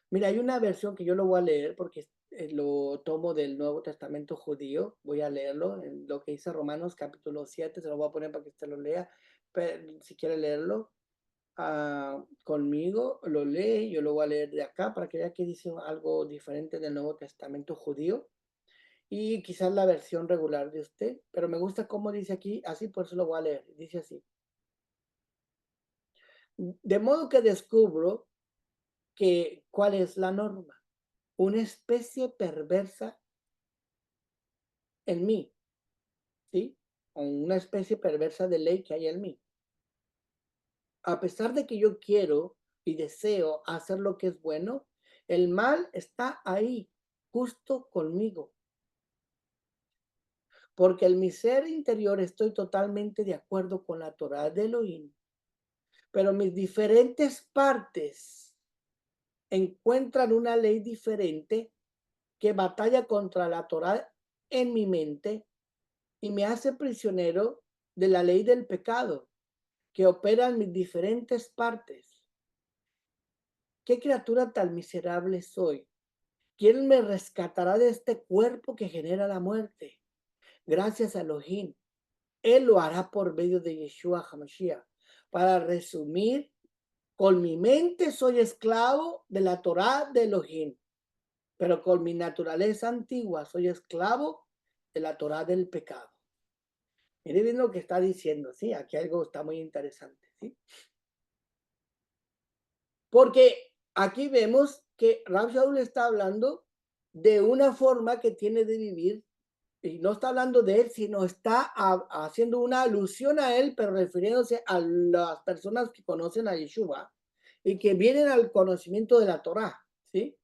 Mira, hay una versión que yo lo voy a leer porque lo tomo del Nuevo Testamento judío, voy a leerlo, en lo que dice Romanos capítulo 7, se lo voy a poner para que usted lo lea, pero si quiere leerlo conmigo, lo lee, yo lo voy a leer de acá para que vea que dice algo diferente del Nuevo Testamento judío y quizás la versión regular de usted, pero me gusta cómo dice aquí, así por eso lo voy a leer, dice así. De modo que descubro cuál es la norma, una especie perversa en mí, ¿sí? O una especie perversa de ley que hay en mí. A pesar de que yo quiero y deseo hacer lo que es bueno, el mal está ahí, justo conmigo. Porque en mi ser interior estoy totalmente de acuerdo con la Torá de Elohim, pero mis diferentes partes encuentran una ley diferente que batalla contra la Torá en mi mente y me hace prisionero de la ley del pecado que opera en mis diferentes partes. ¿Qué criatura tan miserable soy? ¿Quién me rescatará de este cuerpo que genera la muerte? Gracias a Elohim. Él lo hará por medio de Yeshua HaMashiach. Para resumir, con mi mente soy esclavo de la Torá de Elohim, pero con mi naturaleza antigua soy esclavo de la Torá del pecado. Mire bien lo que está diciendo, ¿sí? Aquí algo está muy interesante, ¿sí? Porque aquí vemos que Rab Shaul está hablando de una forma que tiene de vivir, y no está hablando de él, sino está haciendo una alusión a él, pero refiriéndose a las personas que conocen a Yeshua y que vienen al conocimiento de la Torá, ¿sí?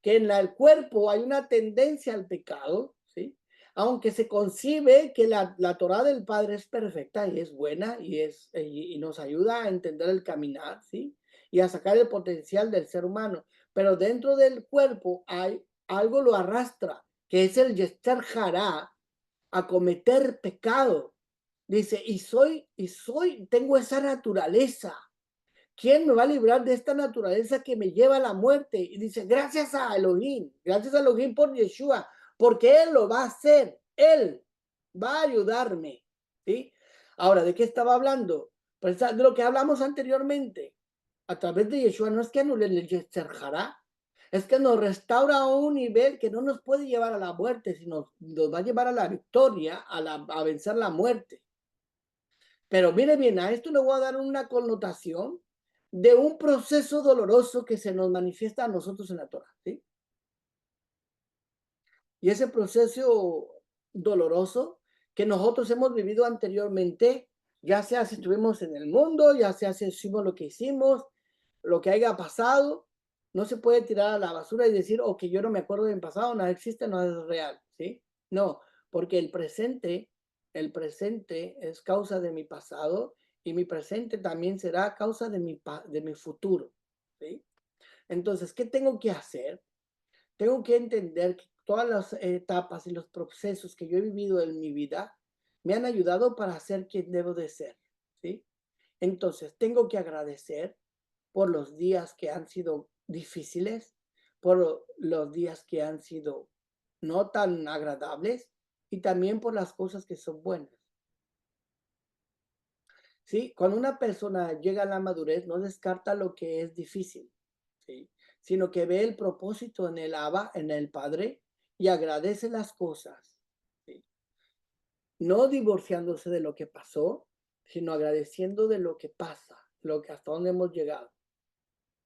Que en el cuerpo hay una tendencia al pecado, ¿sí? Aunque se concibe que la Torá del Padre es perfecta y es buena y nos ayuda a entender el caminar, ¿sí? Y a sacar el potencial del ser humano. Pero dentro del cuerpo hay algo lo arrastra, que es el Yetzer Hará, a cometer pecado. Dice, tengo esa naturaleza. ¿Quién me va a librar de esta naturaleza que me lleva a la muerte? Y dice, gracias a Elohim por Yeshua, porque Él lo va a hacer, Él va a ayudarme, ¿sí? Ahora, ¿de qué estaba hablando? Pues de lo que hablamos anteriormente. A través de Yeshua no es que anule el Yetzer Hará, es que nos restaura a un nivel que no nos puede llevar a la muerte, sino nos va a llevar a la victoria, a vencer la muerte. Pero mire bien, a esto le voy a dar una connotación de un proceso doloroso que se nos manifiesta a nosotros en la Torah, ¿sí? Y ese proceso doloroso que nosotros hemos vivido anteriormente, ya sea si estuvimos en el mundo, ya sea si hicimos lo que hicimos, lo que haya pasado, no se puede tirar a la basura y decir, ok, yo no me acuerdo de mi pasado, nada existe, no es real, ¿sí? No, porque el presente es causa de mi pasado y mi presente también será causa de mi futuro, ¿sí? Entonces, ¿qué tengo que hacer? Tengo que entender que todas las etapas y los procesos que yo he vivido en mi vida me han ayudado para ser quien debo de ser, ¿sí? Entonces, tengo que agradecer por los días que han sido difíciles, por los días que han sido no tan agradables y también por las cosas que son buenas. ¿Sí? Cuando una persona llega a la madurez, no descarta lo que es difícil, ¿sí? Sino que ve el propósito en el Abba, en el Padre, y agradece las cosas, ¿sí? No divorciándose de lo que pasó, sino agradeciendo de lo que pasa, hasta dónde hemos llegado.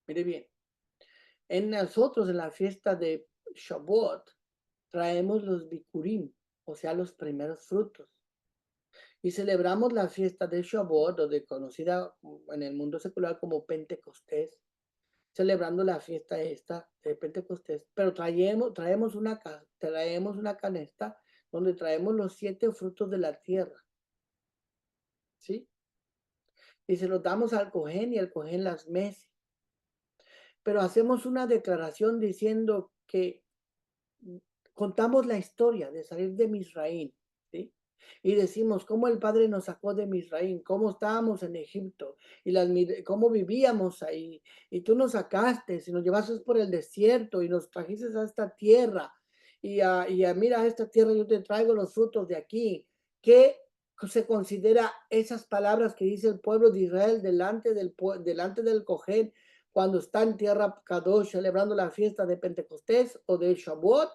Mire bien, en nosotros en la fiesta de Shavuot traemos los bikurim, o sea, los primeros frutos. Y celebramos la fiesta de Shavuot, o de conocida en el mundo secular como Pentecostés, celebrando la fiesta esta de Pentecostés, pero traemos una canasta donde traemos los 7 frutos de la tierra, ¿sí? Y se los damos al Cohen y el Cohen las mece. Pero hacemos una declaración diciendo que contamos la historia de salir de Misraín, ¿sí? Y decimos cómo el Padre nos sacó de Misraín, cómo estábamos en Egipto y cómo vivíamos ahí. Y tú nos sacaste y nos llevaste por el desierto y nos trajiste a esta tierra. Mira, a esta tierra yo te traigo los frutos de aquí. ¿Qué se considera esas palabras que dice el pueblo de Israel delante del Cohen cuando está en tierra Kadosh celebrando la fiesta de Pentecostés o de Shavuot?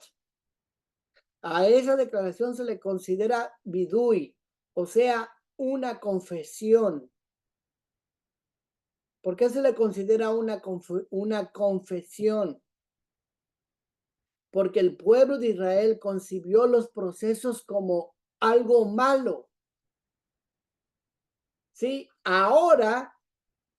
A esa declaración se le considera vidui, o sea, una confesión. ¿Por qué se le considera una confesión? Porque el pueblo de Israel concibió los procesos como algo malo. ¿Sí? Ahora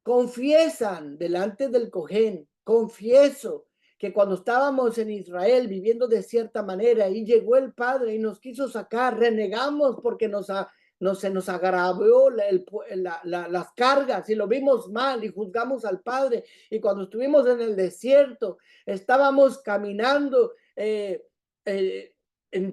confiesan delante del Cohen, confieso que cuando estábamos en Israel viviendo de cierta manera y llegó el Padre y nos quiso sacar, renegamos porque se nos agravó las cargas y lo vimos mal y juzgamos al Padre. Y cuando estuvimos en el desierto, estábamos caminando en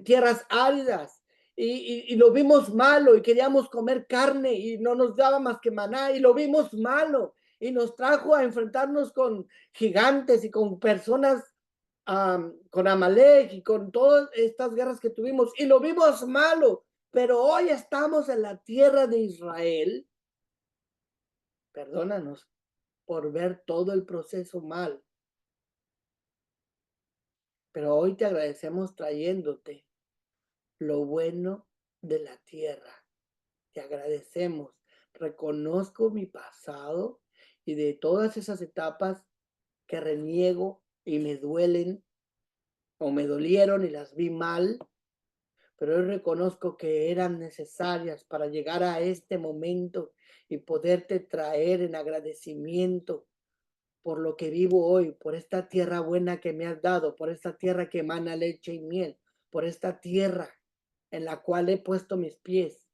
tierras áridas. Y lo vimos malo y queríamos comer carne y no nos daba más que maná y lo vimos malo y nos trajo a enfrentarnos con gigantes y con personas, con Amalek y con todas estas guerras que tuvimos y lo vimos malo, pero hoy estamos en la tierra de Israel. Perdónanos por ver todo el proceso mal, pero hoy te agradecemos trayéndote lo bueno de la tierra. Te agradecemos. Reconozco mi pasado y de todas esas etapas que reniego y me duelen o me dolieron y las vi mal, pero hoy reconozco que eran necesarias para llegar a este momento y poderte traer en agradecimiento por lo que vivo hoy, por esta tierra buena que me has dado, por esta tierra que emana leche y miel, por esta tierra en la cual he puesto mis pies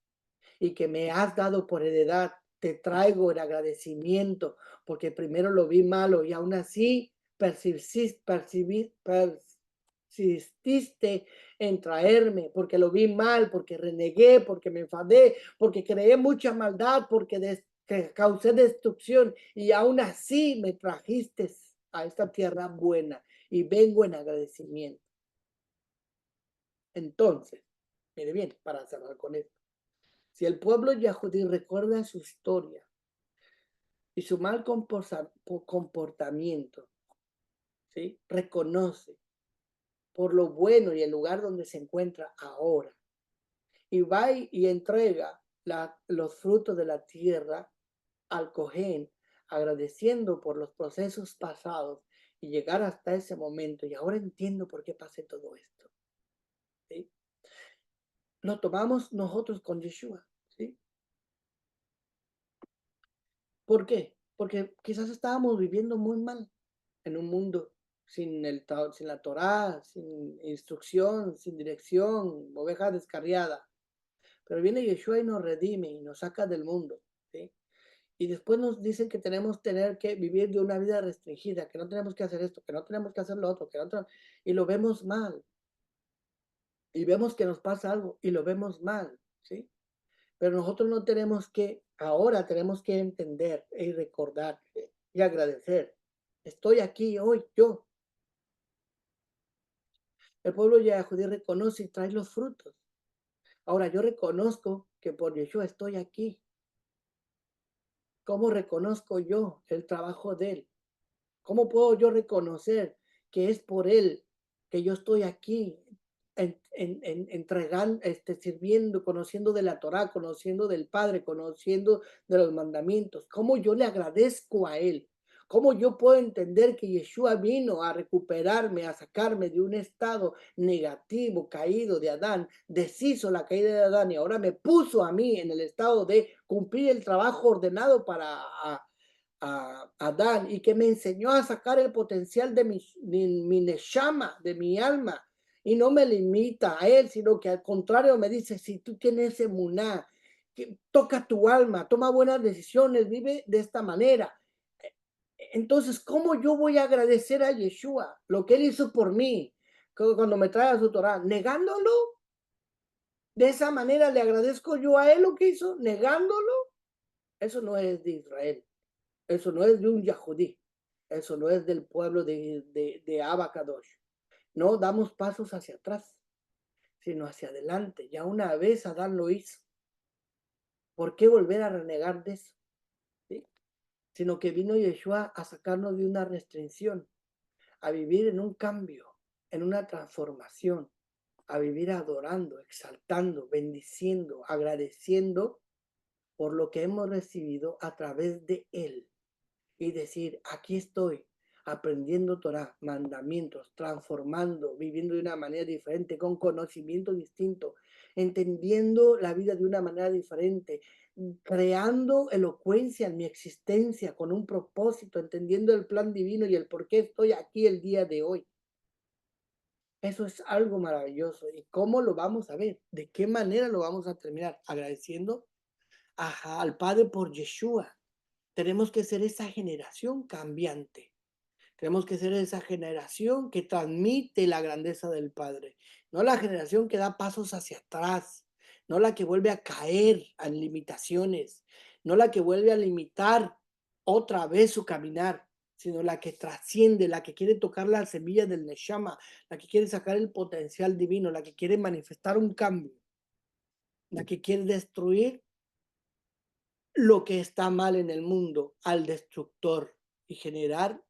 y que me has dado por heredad. Te traigo el agradecimiento porque primero lo vi malo y aún así persististe en traerme porque lo vi mal, porque renegué, porque me enfadé, porque creé mucha maldad, porque que causé destrucción y aún así me trajiste a esta tierra buena y vengo en agradecimiento. Entonces, mire bien, para cerrar con esto. Si el pueblo yahudí recuerda su historia y su mal comportamiento, ¿sí? Reconoce por lo bueno y el lugar donde se encuentra ahora y va y entrega los frutos de la tierra al Cohen, agradeciendo por los procesos pasados y llegar hasta ese momento. Y ahora entiendo por qué pasé todo esto, ¿sí? Lo tomamos nosotros con Yeshua, ¿sí? ¿Por qué? Porque quizás estábamos viviendo muy mal en un mundo sin la Torá, sin instrucción, sin dirección, oveja descarriada. Pero viene Yeshua y nos redime y nos saca del mundo, ¿sí? Y después nos dicen que tenemos que vivir de una vida restringida, que no tenemos que hacer esto, que no tenemos que hacer lo otro, y lo vemos mal. Y vemos que nos pasa algo y lo vemos mal, ¿sí? Pero nosotros no tenemos que, ahora tenemos que entender y recordar y agradecer. Estoy aquí hoy, yo. El pueblo yahudí reconoce y trae los frutos. Ahora yo reconozco que por Yeshua estoy aquí. ¿Cómo reconozco yo el trabajo de él? ¿Cómo puedo yo reconocer que es por él que yo estoy aquí entregando, sirviendo, conociendo de la Torá, conociendo del Padre, conociendo de los mandamientos? ¿Cómo yo le agradezco a él? ¿Cómo yo puedo entender que Yeshua vino a recuperarme, a sacarme de un estado negativo, caído de Adán, deshizo la caída de Adán y ahora me puso a mí en el estado de cumplir el trabajo ordenado para a Adán y que me enseñó a sacar el potencial de mi neshama, de mi alma, y no me limita a él, sino que al contrario me dice, si tú tienes emuná, que toca tu alma, toma buenas decisiones, vive de esta manera. Entonces, ¿cómo yo voy a agradecer a Yeshua lo que él hizo por mí cuando me trae a su Torah? ¿Negándolo? ¿De esa manera le agradezco yo a él lo que hizo? ¿Negándolo? Eso no es de Israel. Eso no es de un Yahudí. Eso no es del pueblo de Abacadosh. No damos pasos hacia atrás, sino hacia adelante. Ya una vez Adán lo hizo. ¿Por qué volver a renegar de eso? ¿Sí? Sino que vino Yeshua a sacarnos de una restricción, a vivir en un cambio, en una transformación, a vivir adorando, exaltando, bendiciendo, agradeciendo por lo que hemos recibido a través de él. Y decir, aquí estoy, aprendiendo Torah, mandamientos, transformando, viviendo de una manera diferente, con conocimiento distinto, entendiendo la vida de una manera diferente, creando elocuencia en mi existencia con un propósito, entendiendo el plan divino y el por qué estoy aquí el día de hoy. Eso es algo maravilloso. ¿Y cómo lo vamos a ver? ¿De qué manera lo vamos a terminar? Agradeciendo al Padre por Yeshua. Tenemos que ser esa generación cambiante. Tenemos que ser esa generación que transmite la grandeza del Padre. No la generación que da pasos hacia atrás. No la que vuelve a caer en limitaciones. No la que vuelve a limitar otra vez su caminar, sino la que trasciende, la que quiere tocar la semilla del Neshama, la que quiere sacar el potencial divino, la que quiere manifestar un cambio, la que quiere destruir lo que está mal en el mundo al destructor y generar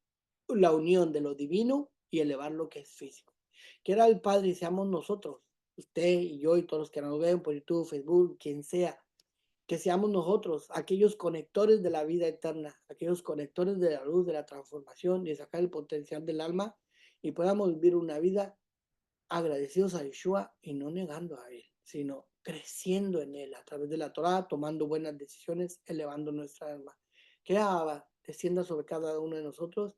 la unión de lo divino y elevar lo que es físico. Quiera el Padre y seamos nosotros usted y yo y todos los que nos ven por YouTube, Facebook, quien sea, que seamos nosotros aquellos conectores de la vida eterna, aquellos conectores de la luz, de la transformación, de sacar el potencial del alma y podamos vivir una vida agradecidos a Yeshua y no negando a Él, sino creciendo en Él a través de la Torah, tomando buenas decisiones, elevando nuestra alma. Que Abba descienda sobre cada uno de nosotros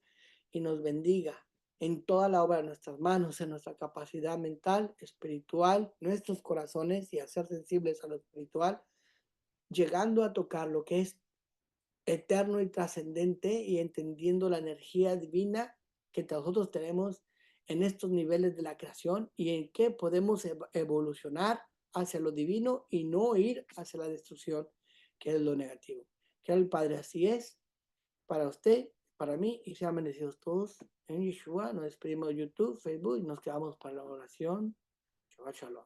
y nos bendiga en toda la obra de nuestras manos, en nuestra capacidad mental, espiritual, nuestros corazones y a ser sensibles a lo espiritual, llegando a tocar lo que es eterno y trascendente y entendiendo la energía divina que nosotros tenemos en estos niveles de la creación y en que podemos evolucionar hacia lo divino y no ir hacia la destrucción, que es lo negativo. Que el Padre así es, para usted, para mí, y sean bendecidos todos en Yeshua. Nos despedimos de YouTube, Facebook y nos quedamos para la oración. Shabbat Shalom.